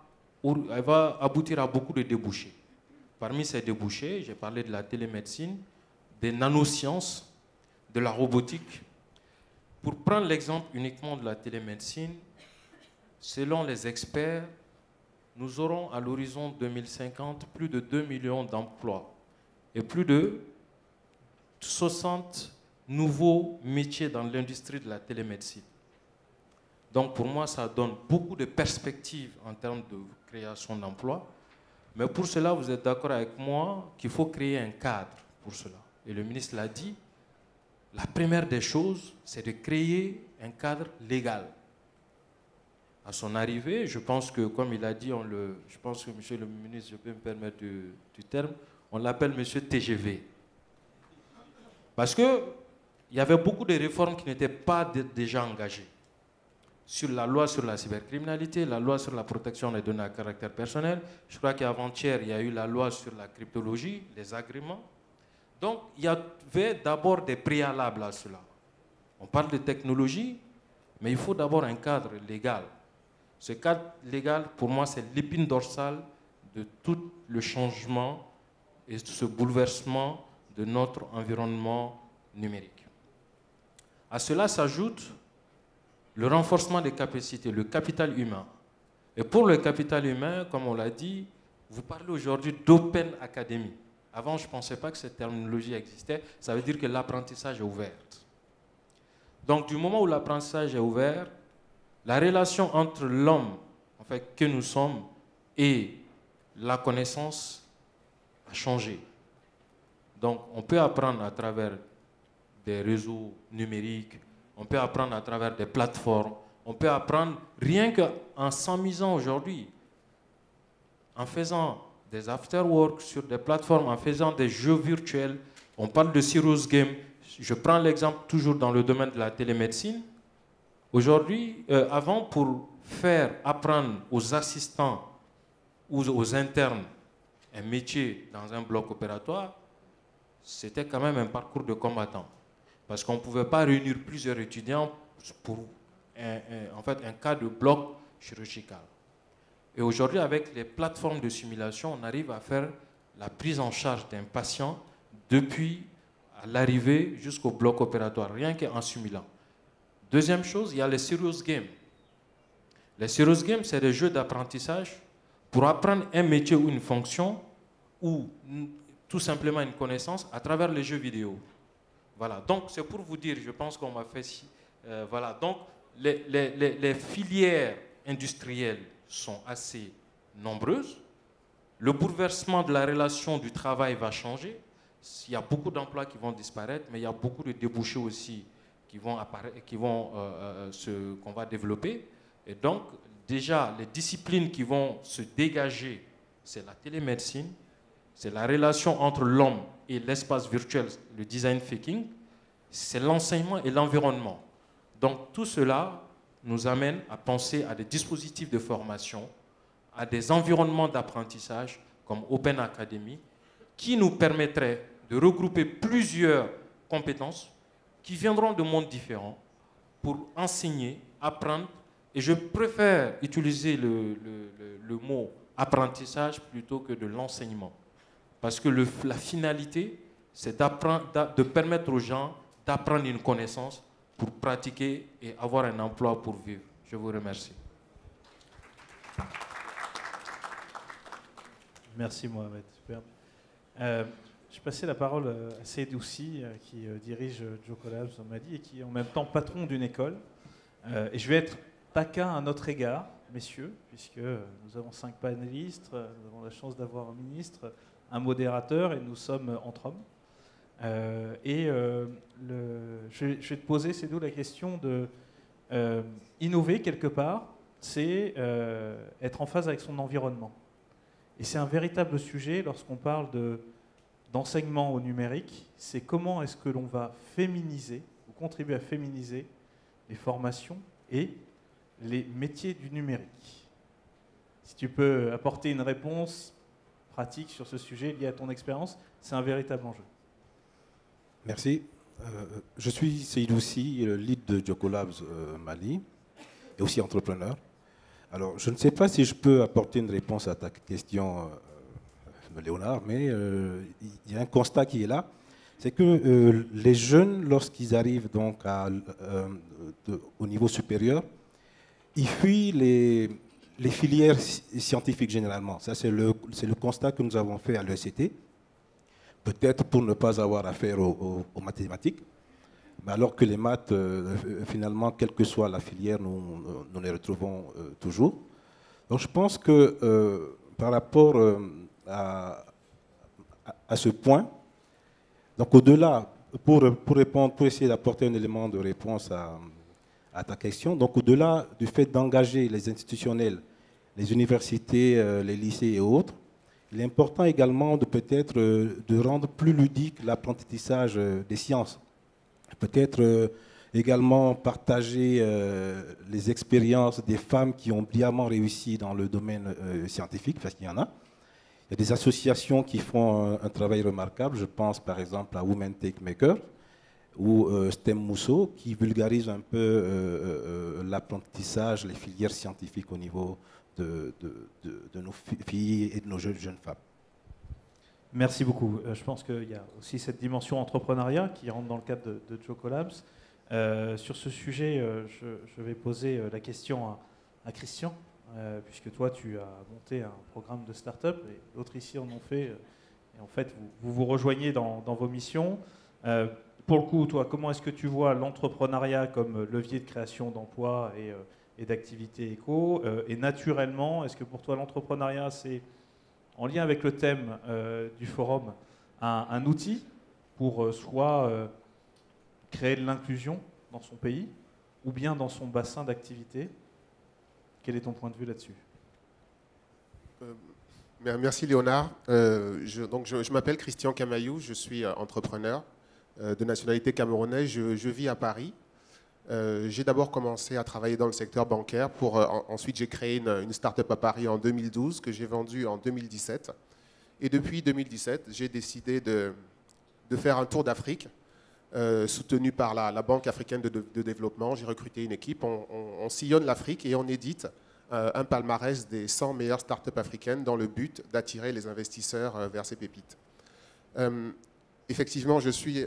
aboutir à beaucoup de débouchés. Parmi ces débouchés, j'ai parlé de la télémédecine, des nanosciences, de la robotique. Pour prendre l'exemple uniquement de la télémédecine, selon les experts, nous aurons à l'horizon 2050 plus de 2 millions d'emplois et plus de 60 nouveaux métiers dans l'industrie de la télémédecine. Donc pour moi, ça donne beaucoup de perspectives en termes de création d'emplois. Mais pour cela, vous êtes d'accord avec moi qu'il faut créer un cadre pour cela. Et le ministre l'a dit, la première des choses, c'est de créer un cadre légal. À son arrivée, je pense que, comme il a dit, je pense que, monsieur le ministre, je peux me permettre du terme, on l'appelle monsieur TGV. Parce qu'il y avait beaucoup de réformes qui n'étaient pas déjà engagées. Sur la loi sur la cybercriminalité, la loi sur la protection des données à caractère personnel. Je crois qu'avant-hier, il y a eu la loi sur la cryptologie, les agréments. Donc, il y avait d'abord des préalables à cela. On parle de technologie, mais il faut d'abord un cadre légal. Ce cadre légal, pour moi, c'est l'épine dorsale de tout le changement et ce bouleversement de notre environnement numérique. À cela s'ajoute le renforcement des capacités, le capital humain. Et pour le capital humain, comme on l'a dit, vous parlez aujourd'hui d'Open Academy. Avant, je ne pensais pas que cette terminologie existait. Ça veut dire que l'apprentissage est ouvert. Donc, du moment où l'apprentissage est ouvert, la relation entre l'homme, en fait, que nous sommes, et la connaissance a changé. Donc, on peut apprendre à travers des réseaux numériques, on peut apprendre à travers des plateformes, on peut apprendre rien qu'en s'amusant aujourd'hui, en faisant des after-work sur des plateformes, en faisant des jeux virtuels. On parle de Serious Game. Je prends l'exemple toujours dans le domaine de la télémédecine. Aujourd'hui, avant, pour faire apprendre aux assistants ou aux internes un métier dans un bloc opératoire, c'était quand même un parcours de combattant. Parce qu'on ne pouvait pas réunir plusieurs étudiants pour un cas de bloc chirurgical. Et aujourd'hui, avec les plateformes de simulation, on arrive à faire la prise en charge d'un patient depuis l'arrivée jusqu'au bloc opératoire, rien qu'en simulant. Deuxième chose, il y a les Serious Games. Les Serious Games, c'est des jeux d'apprentissage pour apprendre un métier ou une fonction ou tout simplement une connaissance à travers les jeux vidéo. Voilà, donc c'est pour vous dire, je pense qu'on m'a fait... voilà, donc les filières industrielles sont assez nombreuses. Le bouleversement de la relation du travail va changer. il y a beaucoup d'emplois qui vont disparaître, mais il y a beaucoup de débouchés aussi qui vont apparaître, qu'on va développer. Et donc, déjà, les disciplines qui vont se dégager, c'est la télémédecine, c'est la relation entre l'homme et l'espace virtuel, le design thinking, c'est l'enseignement et l'environnement. Donc, tout cela nous amène à penser à des dispositifs de formation, à des environnements d'apprentissage comme Open Academy, qui nous permettraient de regrouper plusieurs compétences qui viendront de mondes différents pour enseigner, apprendre. Et je préfère utiliser le mot apprentissage plutôt que de l'enseignement. Parce que la finalité, c'est de permettre aux gens d'apprendre une connaissance pour pratiquer et avoir un emploi pour vivre. Je vous remercie. Merci Mohamed. Superbe. Je passais la parole à Seyd Oussi, qui dirige Jocolabs au Mali et qui est en même temps patron d'une école. Et je vais être taquin à notre égard, messieurs, puisque nous avons 5 panélistes, nous avons la chance d'avoir un ministre, un modérateur et nous sommes entre hommes. Je vais te poser, Seydou, la question de innover quelque part, c'est être en phase avec son environnement. Et c'est un véritable sujet lorsqu'on parle d'enseignement au numérique, c'est comment est-ce que l'on va féminiser ou contribuer à féminiser les formations et les métiers du numérique. Si tu peux apporter une réponse pratique sur ce sujet lié à ton expérience, c'est un véritable enjeu. Merci. Je suis Seyd Oussi, le lead de Jocolabs Mali, et aussi entrepreneur. Alors, je ne sais pas si je peux apporter une réponse à ta question, Léonard, mais il y a un constat qui est là, c'est que les jeunes, lorsqu'ils arrivent donc au niveau supérieur, ils fuient les filières scientifiques généralement. Ça, c'est le constat que nous avons fait à l'ESCT, peut-être pour ne pas avoir affaire aux mathématiques, mais alors que les maths, finalement, quelle que soit la filière, nous les retrouvons toujours. Donc je pense que par rapport à ce point, donc au-delà, pour répondre, pour essayer d'apporter un élément de réponse à ta question, donc au-delà du fait d'engager les institutionnels, les universités, les lycées et autres, il est important également de peut-être de rendre plus ludique l'apprentissage des sciences. Peut-être également partager les expériences des femmes qui ont brillamment réussi dans le domaine scientifique, parce qu'il y en a. Il y a des associations qui font un travail remarquable. Je pense par exemple à Women Take Maker ou STEM Mousso, qui vulgarise un peu l'apprentissage, les filières scientifiques au niveau de nos filles et de nos jeunes femmes. Merci beaucoup. Je pense qu'il y a aussi cette dimension entrepreneuriat qui rentre dans le cadre de Jocolabs. Sur ce sujet, je vais poser la question à Christian, puisque toi, tu as monté un programme de start-up et d'autres ici en ont fait. Et en fait, vous rejoignez dans vos missions. Pour le coup, toi, comment est-ce que tu vois l'entrepreneuriat comme levier de création d'emplois et d'activités éco? Et naturellement, est-ce que pour toi, l'entrepreneuriat, c'est, en lien avec le thème du forum, un outil pour soit créer de l'inclusion dans son pays ou bien dans son bassin d'activité? Quel est ton point de vue là-dessus? Merci Léonard. Je m'appelle Christian Camaillou, je suis entrepreneur de nationalité camerounaise. Je vis à Paris. J'ai d'abord commencé à travailler dans le secteur bancaire. Ensuite, j'ai créé une start-up à Paris en 2012 que j'ai vendue en 2017. Et depuis 2017, j'ai décidé de faire un tour d'Afrique soutenu par la Banque africaine de développement. J'ai recruté une équipe. On sillonne l'Afrique et on édite un palmarès des 100 meilleures start-up africaines dans le but d'attirer les investisseurs vers ces pépites. Effectivement, je suis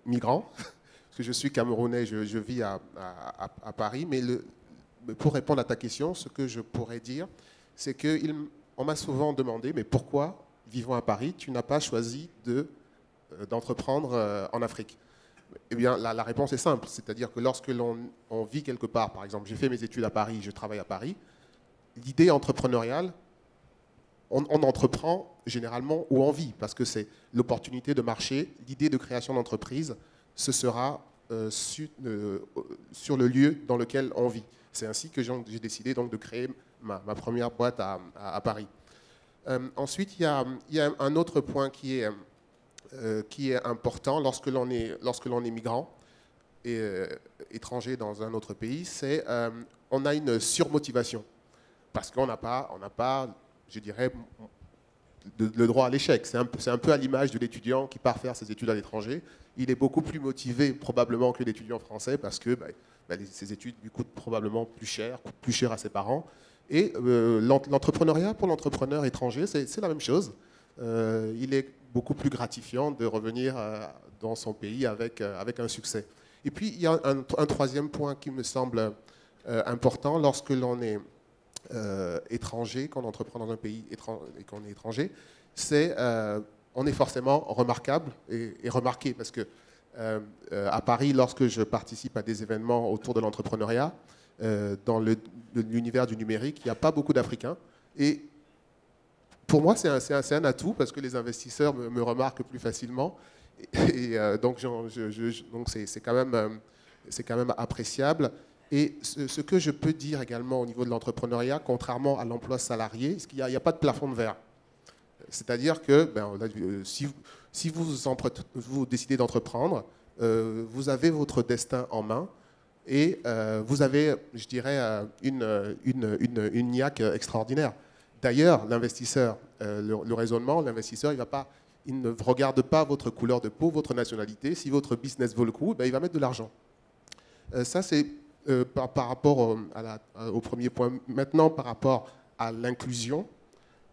migrant. Parce que je suis camerounais, je vis à Paris, mais pour répondre à ta question, ce que je pourrais dire, c'est qu'on m'a souvent demandé, mais pourquoi, vivant à Paris, tu n'as pas choisi d'entreprendre en Afrique? Eh bien, la réponse est simple, c'est-à-dire que lorsque on vit quelque part, par exemple, j'ai fait mes études à Paris, je travaille à Paris, l'idée entrepreneuriale, on entreprend généralement où on vit, parce que c'est l'opportunité de marché, l'idée de création d'entreprise, ce sera sur le lieu dans lequel on vit. C'est ainsi que j'ai décidé donc de créer ma première boîte à Paris. Ensuite, il y a un autre point qui est important lorsque l'on est migrant et étranger dans un autre pays, c'est on a une surmotivation. Parce qu'on n'a pas, je dirais, le droit à l'échec. C'est un peu à l'image de l'étudiant qui part faire ses études à l'étranger. Il est beaucoup plus motivé probablement que l'étudiant français parce que ses études lui coûtent probablement plus cher à ses parents. Et l'entrepreneuriat, pour l'entrepreneur étranger, c'est la même chose. Il est beaucoup plus gratifiant de revenir dans son pays avec un succès. Et puis, il y a un troisième point qui me semble important lorsque l'on est étranger, qu'on entreprend dans un pays et qu'on est étranger, c'est on est forcément remarquable et remarqué. Parce que à Paris, lorsque je participe à des événements autour de l'entrepreneuriat, dans l'univers du numérique, il n'y a pas beaucoup d'Africains. Et pour moi, c'est un atout parce que les investisseurs me remarquent plus facilement. Et donc, c'est quand même appréciable. Et ce que je peux dire également au niveau de l'entrepreneuriat, contrairement à l'emploi salarié, c'est qu'il n'y a pas de plafond de verre. C'est-à-dire que si vous décidez d'entreprendre, vous avez votre destin en main et vous avez, je dirais, une niaque extraordinaire. D'ailleurs, l'investisseur, le raisonnement, l'investisseur, il ne regarde pas votre couleur de peau, votre nationalité. Si votre business vaut le coup, il va mettre de l'argent. Ça, c'est par rapport au premier point. Maintenant, par rapport à l'inclusion,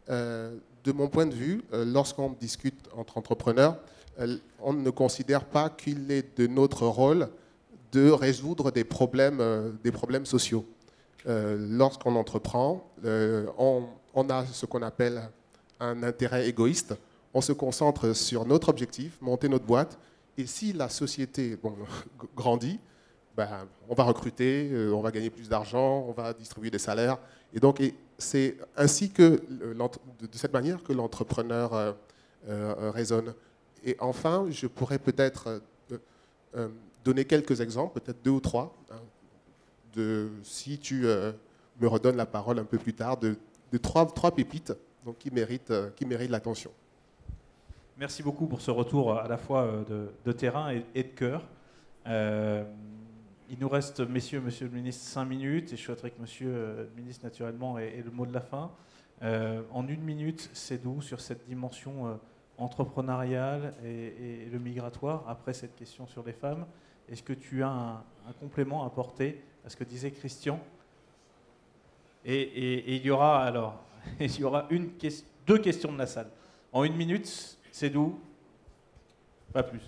de mon point de vue, lorsqu'on discute entre entrepreneurs, on ne considère pas qu'il est de notre rôle de résoudre des problèmes sociaux. Lorsqu'on entreprend, on a ce qu'on appelle un intérêt égoïste. On se concentre sur notre objectif, monter notre boîte, et si la société grandit, on va recruter, on va gagner plus d'argent, on va distribuer des salaires. Et donc, c'est ainsi que, de cette manière que l'entrepreneur raisonne. Et enfin, je pourrais peut-être donner quelques exemples, peut-être 2 ou 3, si tu me redonnes la parole un peu plus tard, de 3 pépites donc, qui méritent l'attention. Merci beaucoup pour ce retour à la fois de terrain et de cœur. Il nous reste, monsieur le ministre, 5 minutes et je souhaiterais que monsieur le ministre, naturellement, ait le mot de la fin. En 1 minute, c'est d'où sur cette dimension entrepreneuriale et le migratoire, après cette question sur les femmes. Est-ce que tu as un complément à apporter à ce que disait Christian ? Et il y aura 2 questions de la salle. En 1 minute, c'est d'où ? Pas plus.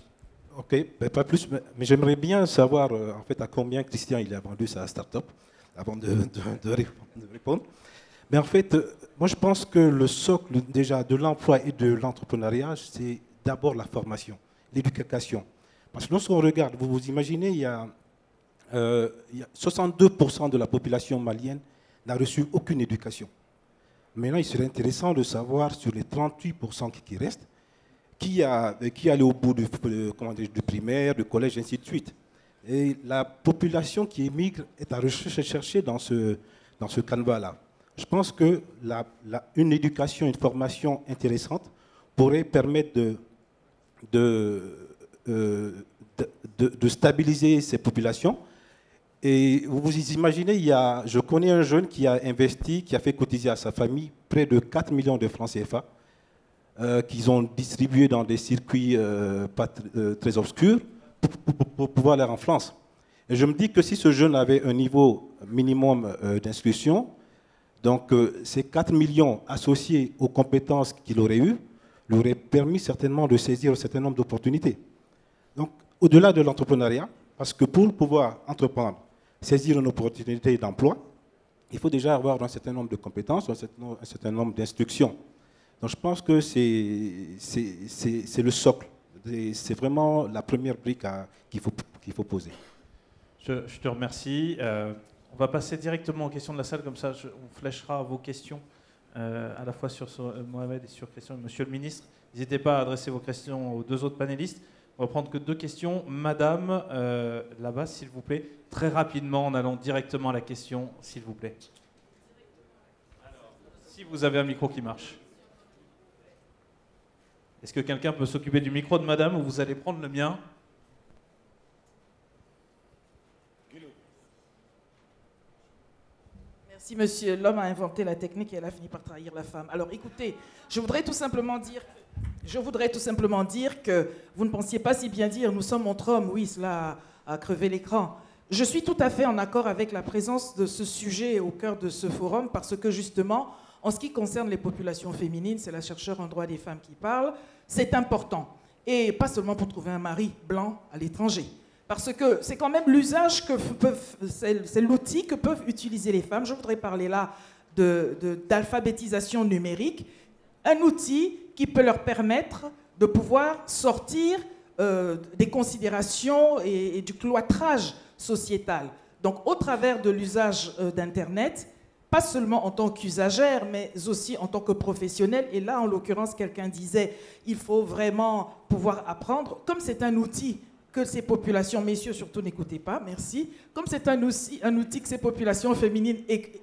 Ok, pas plus, mais j'aimerais bien savoir en fait à combien Christian il a vendu sa start-up avant de répondre. Mais en fait, moi je pense que le socle déjà de l'emploi et de l'entrepreneuriat, c'est d'abord la formation, l'éducation. Parce que lorsqu'on regarde, vous vous imaginez, il y a 62% de la population malienne n'a reçu aucune éducation. Maintenant, il serait intéressant de savoir sur les 38% qui restent, qui allait au bout du primaire, du collège, ainsi de suite. Et la population qui émigre est à rechercher dans ce canevas-là. Je pense que une éducation, une formation intéressante pourrait permettre de stabiliser ces populations. Et vous vous imaginez, je connais un jeune qui a investi, qui a fait cotiser à sa famille près de 4 millions de francs CFA, qu'ils ont distribué dans des circuits pas très obscurs pour pouvoir aller en France. Et je me dis que si ce jeune avait un niveau minimum d'instruction, donc ces 4 millions associés aux compétences qu'il aurait eues, lui auraient permis certainement de saisir un certain nombre d'opportunités. Donc au-delà de l'entrepreneuriat, parce que pour pouvoir entreprendre, saisir une opportunité d'emploi, il faut déjà avoir un certain nombre de compétences, un certain nombre d'instructions. Donc je pense que c'est le socle. C'est vraiment la première brique qu'il faut poser. Je te remercie. On va passer directement aux questions de la salle, comme ça on fléchera vos questions à la fois sur Mohamed et sur Christian. Monsieur le ministre, n'hésitez pas à adresser vos questions aux deux autres panélistes. On va prendre que 2 questions. Madame, là-bas, s'il vous plaît, très rapidement, en allant directement à la question, s'il vous plaît. Alors, si vous avez un micro qui marche. Est-ce que quelqu'un peut s'occuper du micro de madame ou vous allez prendre le mien? Merci monsieur. L'homme a inventé la technique et elle a fini par trahir la femme. Alors écoutez, je voudrais tout simplement dire que vous ne pensiez pas si bien dire, nous sommes entre hommes, oui, cela a crevé l'écran. Je suis tout à fait en accord avec la présence de ce sujet au cœur de ce forum parce que justement, en ce qui concerne les populations féminines, c'est la chercheure en droit des femmes qui parle, c'est important. Et pas seulement pour trouver un mari blanc à l'étranger. Parce que c'est quand même l'usage que peuvent, c'est l'outil que peuvent utiliser les femmes. Je voudrais parler là d'alphabétisation numérique, un outil qui peut leur permettre de pouvoir sortir des considérations et du cloîtrage sociétal. Donc au travers de l'usage d'Internet, pas seulement en tant qu'usagère, mais aussi en tant que professionnelle. Et là, en l'occurrence, quelqu'un disait, il faut vraiment pouvoir apprendre, comme c'est un outil que ces populations, messieurs surtout n'écoutez pas, merci, comme c'est un outil que ces populations féminines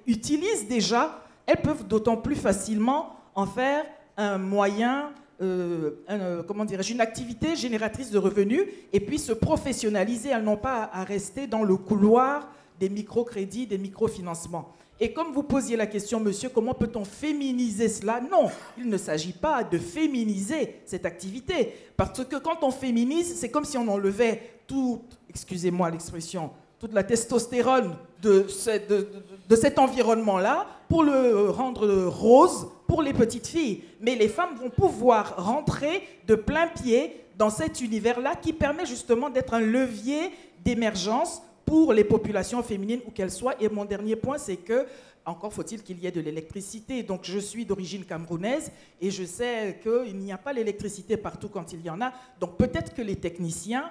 utilisent déjà, elles peuvent d'autant plus facilement en faire un moyen, comment dirais-je, une activité génératrice de revenus et puis se professionnaliser. Elles n'ont pas à rester dans le couloir des microcrédits, des microfinancements. Et comme vous posiez la question, monsieur, comment peut-on féminiser cela? Non, il ne s'agit pas de féminiser cette activité. Parce que quand on féminise, c'est comme si on enlevait excusez-moi l'expression, toute la testostérone de cet environnement-là pour le rendre rose pour les petites filles. Mais les femmes vont pouvoir rentrer de plein pied dans cet univers-là qui permet justement d'être un levier d'émergence pour les populations féminines où qu'elles soient. Et mon dernier point, c'est que, encore faut-il qu'il y ait de l'électricité. Donc je suis d'origine camerounaise et je sais qu'il n'y a pas l'électricité partout quand il y en a. Donc peut-être que les techniciens,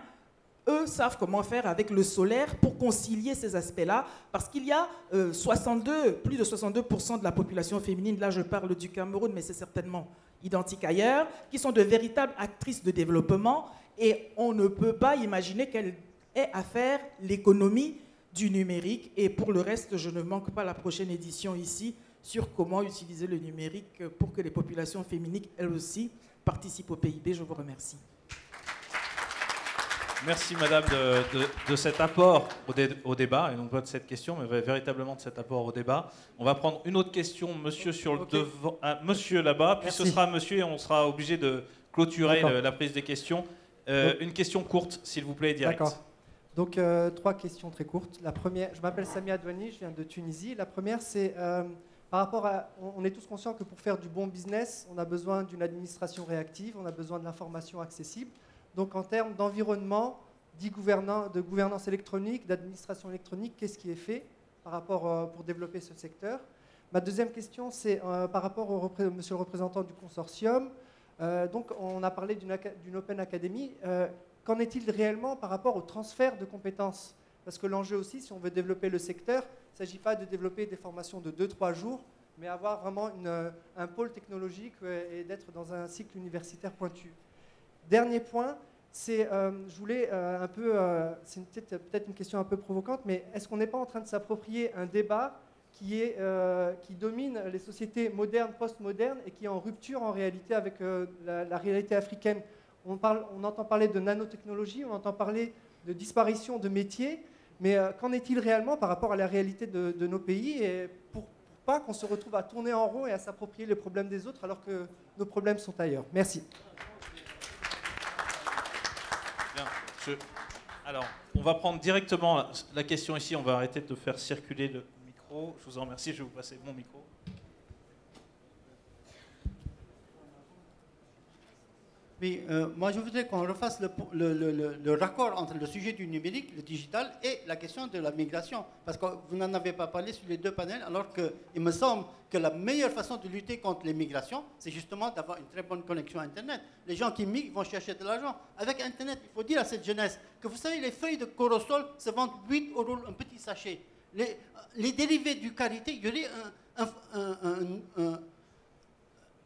eux, savent comment faire avec le solaire pour concilier ces aspects-là. Parce qu'il y a plus de 62% de la population féminine, là je parle du Cameroun, mais c'est certainement identique ailleurs, qui sont de véritables actrices de développement et on ne peut pas imaginer qu'elles est à faire l'économie du numérique. Et pour le reste, je ne manque pas la prochaine édition ici sur comment utiliser le numérique pour que les populations féminines, elles aussi, participent au PIB. Je vous remercie. Merci Madame de cet apport au débat, et non pas de cette question, mais véritablement de cet apport au débat. On va prendre une autre question, monsieur sur le devant, monsieur là-bas, puis Merci. ce sera monsieur et on sera obligé de clôturer la prise des questions. Une question courte, s'il vous plaît, direct. D'accord. Donc, 3 questions très courtes. La première, je m'appelle Samia Adouani, je viens de Tunisie. La première, c'est par rapport à... On est tous conscients que pour faire du bon business, on a besoin d'une administration réactive, on a besoin de l'information accessible. Donc, en termes d'environnement, de gouvernance électronique, d'administration électronique, qu'est-ce qui est fait par rapport, pour développer ce secteur? Ma deuxième question, c'est par rapport au monsieur le représentant du consortium. Donc, on a parlé d'une Open Academy. Qu'en est-il réellement par rapport au transfert de compétences? Parce que l'enjeu aussi, si on veut développer le secteur, il ne s'agit pas de développer des formations de 2-3 jours, mais avoir vraiment un pôle technologique et d'être dans un cycle universitaire pointu. Dernier point, c'est, je voulais un peu, c'est peut-être une question un peu provocante, mais est-ce qu'on n'est pas en train de s'approprier un débat qui domine les sociétés modernes, post-modernes, et qui est en rupture en réalité avec la réalité africaine? On entend parler de nanotechnologie, on entend parler de disparition de métiers, mais qu'en est-il réellement par rapport à la réalité de nos pays, et pour pas qu'on se retrouve à tourner en rond et à s'approprier les problèmes des autres alors que nos problèmes sont ailleurs? Merci. Bien. Alors, on va prendre directement la question ici, on va arrêter de faire circuler le micro. Je vous en remercie, je vais vous passer mon micro. Oui, moi je voudrais qu'on refasse le raccord entre le sujet du numérique, le digital, et la question de la migration. Parce que vous n'en avez pas parlé sur les 2 panels, alors qu'il me semble que la meilleure façon de lutter contre les migrations, c'est justement d'avoir une très bonne connexion à Internet. Les gens qui migrent vont chercher de l'argent. Avec Internet, il faut dire à cette jeunesse que vous savez, les feuilles de corosol se vendent 8 € un petit sachet. Les dérivés du karité, il y aurait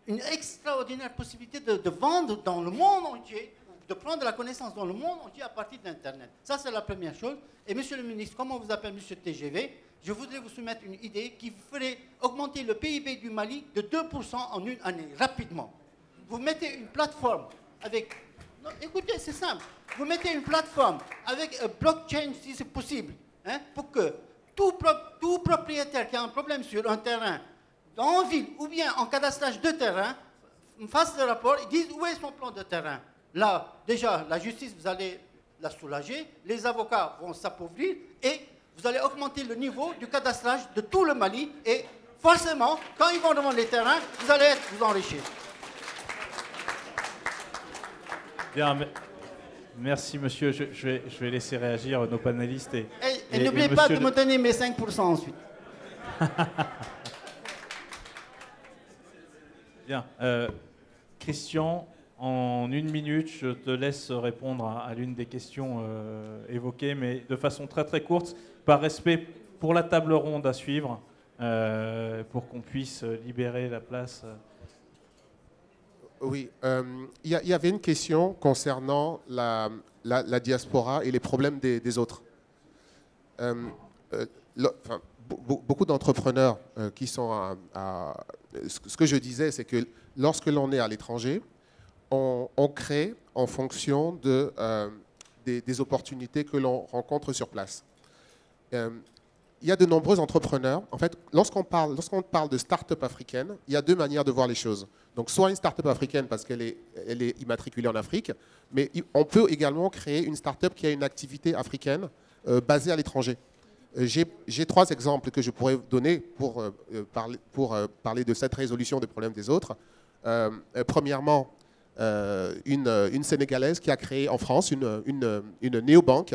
une extraordinaire possibilité de vendre dans le monde entier, de prendre la connaissance dans le monde entier à partir d'Internet. Ça, c'est la première chose. Et monsieur le ministre, comme on vous appelle monsieur TGV, je voudrais vous soumettre une idée qui ferait augmenter le PIB du Mali de 2% en une année, rapidement. Vous mettez une plateforme avec... Non, écoutez, c'est simple. Vous mettez une plateforme avec un blockchain, si c'est possible, hein, pour que tout propriétaire qui a un problème sur un terrain, en ville ou bien en cadastrage de terrain, fasse le rapport et dise où est son plan de terrain. Là, déjà, la justice, vous allez la soulager, les avocats vont s'appauvrir et vous allez augmenter le niveau du cadastrage de tout le Mali et forcément, quand ils vont devant les terrains, vous allez vous enrichir. Bien, merci monsieur. Je vais laisser réagir nos panélistes. Et n'oubliez pas de me donner mes 5% ensuite. Bien. Christian, en 1 minute, je te laisse répondre à l'une des questions évoquées, mais de façon très très courte, par respect pour la table ronde à suivre, pour qu'on puisse libérer la place. Oui, il y avait une question concernant la diaspora et les problèmes des autres. Beaucoup d'entrepreneurs qui sont ce que je disais, c'est que lorsque l'on est à l'étranger, on crée en fonction des opportunités que l'on rencontre sur place. Il y a de nombreux entrepreneurs. En fait, lorsqu'on parle de start-up africaine, il y a 2 manières de voir les choses. Donc, soit une start-up africaine parce qu'elle est immatriculée en Afrique, mais on peut également créer une start-up qui a une activité africaine basée à l'étranger. J'ai 3 exemples que je pourrais donner pour parler de cette résolution des problèmes des autres. Premièrement, une Sénégalaise qui a créé en France une néobanque,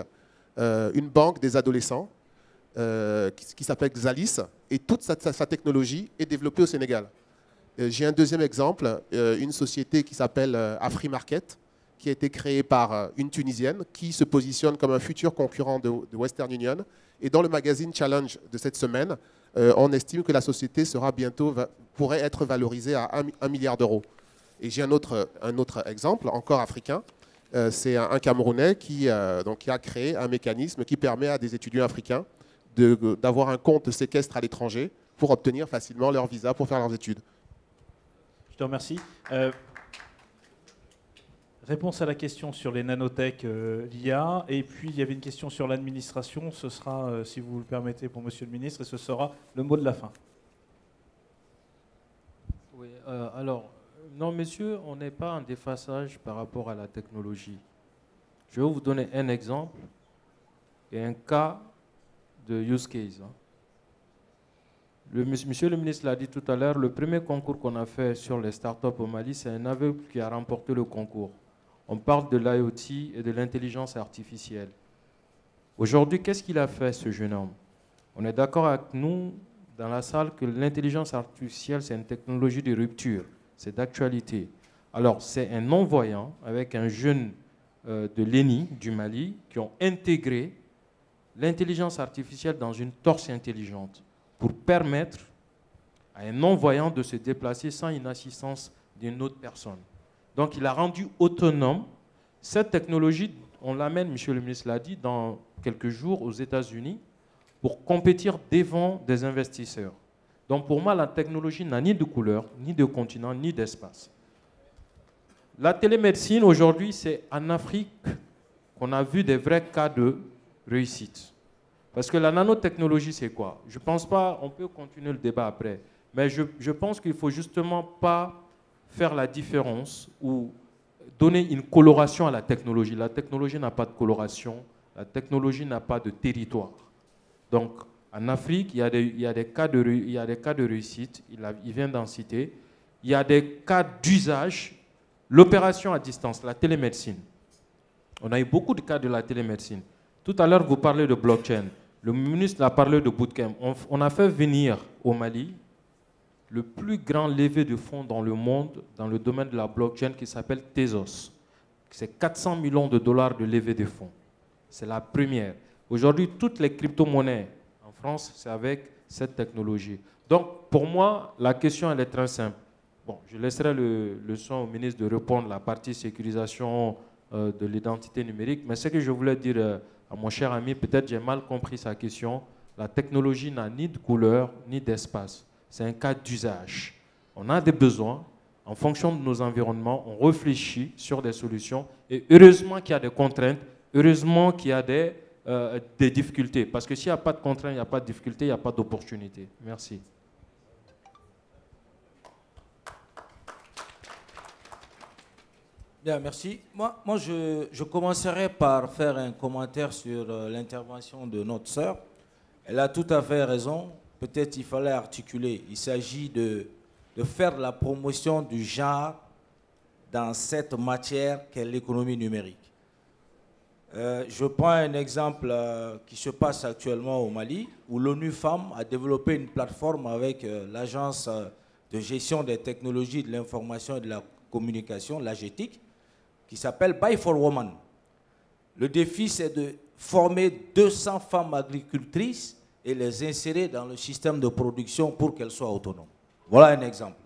une banque des adolescents, qui s'appelle Xalis, et toute sa technologie est développée au Sénégal. J'ai un deuxième exemple, une société qui s'appelle AfriMarket, qui a été créée par une Tunisienne qui se positionne comme un futur concurrent de Western Union. Et dans le magazine Challenge de cette semaine, on estime que la société pourrait être valorisée à 1 milliard d'euros. Et j'ai un autre exemple, encore africain. C'est un Camerounais qui a créé un mécanisme qui permet à des étudiants africains d'avoir un compte séquestre à l'étranger pour obtenir facilement leur visa pour faire leurs études. Je te remercie. Réponse à la question sur les nanotech, l'IA, et puis il y avait une question sur l'administration. Ce sera, si vous le permettez, pour Monsieur le Ministre, et ce sera le mot de la fin. Oui, alors, non, messieurs, on n'est pas en déphasage par rapport à la technologie. Je vais vous donner un exemple et un cas de use case. Monsieur le ministre l'a dit tout à l'heure, le premier concours qu'on a fait sur les startups au Mali, c'est un aveugle qui a remporté le concours. On parle de l'IoT et de l'intelligence artificielle. Aujourd'hui, qu'est-ce qu'il a fait, ce jeune homme? On est d'accord avec nous, dans la salle, que l'intelligence artificielle, c'est une technologie de rupture, c'est d'actualité. Alors, c'est un non-voyant avec un jeune de l'ENI, du Mali, qui ont intégré l'intelligence artificielle dans une torse intelligente pour permettre à un non-voyant de se déplacer sans une assistance d'une autre personne. Donc, il a rendu autonome. Cette technologie, on l'amène, monsieur le ministre l'a dit, dans quelques jours aux États-Unis pour compétir devant des investisseurs. Donc, pour moi, la technologie n'a ni de couleur, ni de continent, ni d'espace. La télémédecine, aujourd'hui, c'est en Afrique qu'on a vu des vrais cas de réussite. Parce que la nanotechnologie, c'est quoi? Je ne pense pas, on peut continuer le débat après, mais je pense qu'il ne faut justement pas faire la différence ou donner une coloration à la technologie. La technologie n'a pas de coloration, la technologie n'a pas de territoire. Donc, en Afrique, il y a des cas de réussite, il vient d'en citer. Il y a des cas d'usage, l'opération à distance, la télémédecine. On a eu beaucoup de cas de la télémédecine. Tout à l'heure, vous parlez de blockchain. Le ministre a parlé de bootcamp. On a fait venir au Mali le plus grand levée de fonds dans le monde dans le domaine de la blockchain qui s'appelle Tezos. C'est 400 millions de dollars de levée de fonds. C'est la première. Aujourd'hui, toutes les crypto-monnaies en France, c'est avec cette technologie. Donc, pour moi, la question, elle est très simple. bon, je laisserai le soin au ministre de répondre à la partie sécurisation de l'identité numérique. Mais ce que je voulais dire à mon cher ami, peut-être j'ai mal compris sa question. La technologie n'a ni de couleur ni d'espace. C'est un cas d'usage. On a des besoins. En fonction de nos environnements, on réfléchit sur des solutions. Et heureusement qu'il y a des contraintes. Heureusement qu'il y a des difficultés. Parce que s'il n'y a pas de contraintes, il n'y a pas de difficultés, il n'y a pas d'opportunités. Merci. Bien, merci. Moi je commencerai par faire un commentaire sur l'intervention de notre sœur. Elle a tout à fait raison. Peut-être il fallait articuler. Il s'agit de faire la promotion du genre dans cette matière qu'est l'économie numérique. Je prends un exemple qui se passe actuellement au Mali, où l'ONU Femmes a développé une plateforme avec l'Agence de gestion des technologies de l'information et de la communication, l'AGETIC, qui s'appelle Buy for Women. Le défi, c'est de former 200 femmes agricultrices et les insérer dans le système de production pour qu'elles soient autonomes. Voilà un exemple.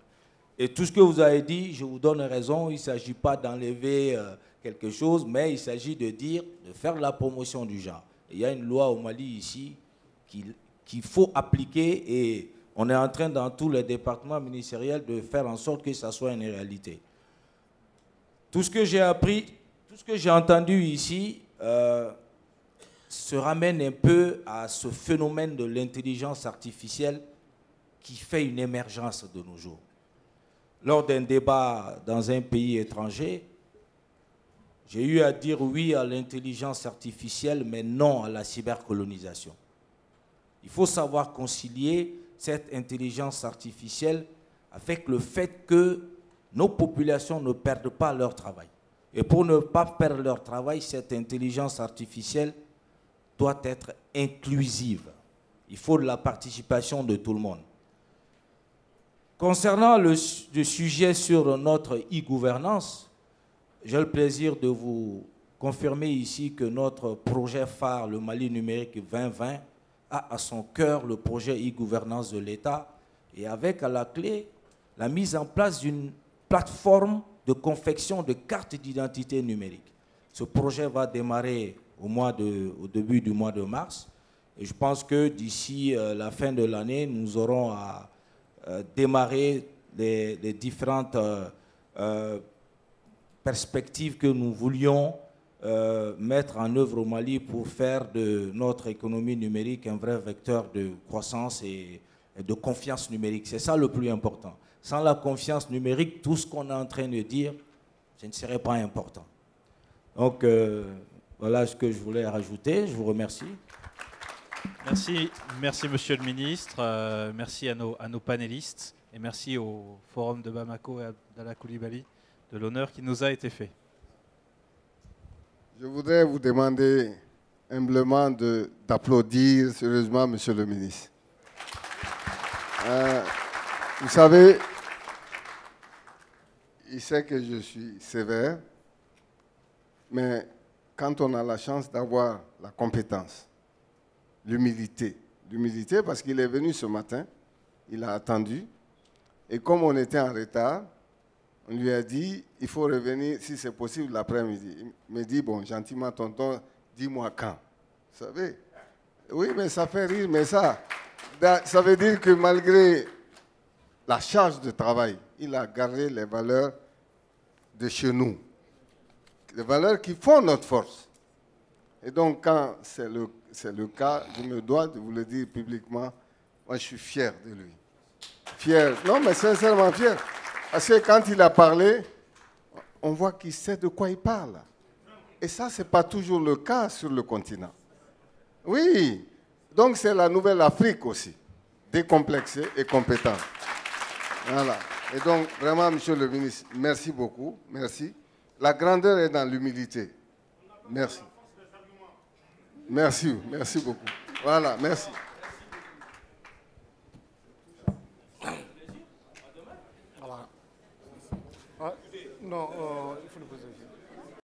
Et tout ce que vous avez dit, je vous donne raison, il ne s'agit pas d'enlever quelque chose, mais il s'agit de dire, de faire la promotion du genre. Et il y a une loi au Mali ici qu'il faut appliquer et on est en train dans tous les départements ministériels de faire en sorte que ça soit une réalité. Tout ce que j'ai appris, tout ce que j'ai entendu ici se ramène un peu à ce phénomène de l'intelligence artificielle qui fait une émergence de nos jours. Lors d'un débat dans un pays étranger, j'ai eu à dire oui à l'intelligence artificielle, mais non à la cybercolonisation. Il faut savoir concilier cette intelligence artificielle avec le fait que nos populations ne perdent pas leur travail. Et pour ne pas perdre leur travail, cette intelligence artificielle doit être inclusive. Il faut de la participation de tout le monde. Concernant le sujet sur notre e-gouvernance, j'ai le plaisir de vous confirmer ici que notre projet phare, le Mali numérique 2020, a à son cœur le projet e-gouvernance de l'État et avec à la clé la mise en place d'une plateforme de confection de cartes d'identité numérique. Ce projet va démarrer au début du mois de mars et je pense que d'ici la fin de l'année, nous aurons à démarrer les différentes perspectives que nous voulions mettre en œuvre au Mali pour faire de notre économie numérique un vrai vecteur de croissance et de confiance numérique. C'est ça le plus important. Sans la confiance numérique, tout ce qu'on est en train de dire, ce ne serait pas important. Donc, voilà ce que je voulais rajouter. Je vous remercie. Merci Monsieur le Ministre. Merci à nos panélistes. Et merci au Forum de Bamako et à Abdallah Coulibaly de l'honneur qui nous a été fait. Je voudrais vous demander humblement d'applaudir sérieusement Monsieur le Ministre. Vous savez, il sait que je suis sévère, mais quand on a la chance d'avoir la compétence, l'humilité parce qu'il est venu ce matin, il a attendu, et comme on était en retard, on lui a dit, il faut revenir, si c'est possible, l'après-midi. Il me dit, bon, gentiment, tonton, dis-moi quand. Vous savez? Oui, mais ça fait rire, mais ça veut dire que malgré la charge de travail, il a gardé les valeurs de chez nous. Les valeurs qui font notre force. Et donc, quand c'est le cas, je me dois de vous le dire publiquement, moi, je suis fier de lui. Fier. Non, mais sincèrement fier. Parce que quand il a parlé, on voit qu'il sait de quoi il parle. Et ça, ce n'est pas toujours le cas sur le continent. Oui, donc c'est la nouvelle Afrique aussi, décomplexée et compétente. Voilà. Et donc, vraiment, Monsieur le Ministre, merci beaucoup. Merci. La grandeur est dans l'humilité. Merci. Merci, merci beaucoup. Voilà, merci. Non, il faut le poser.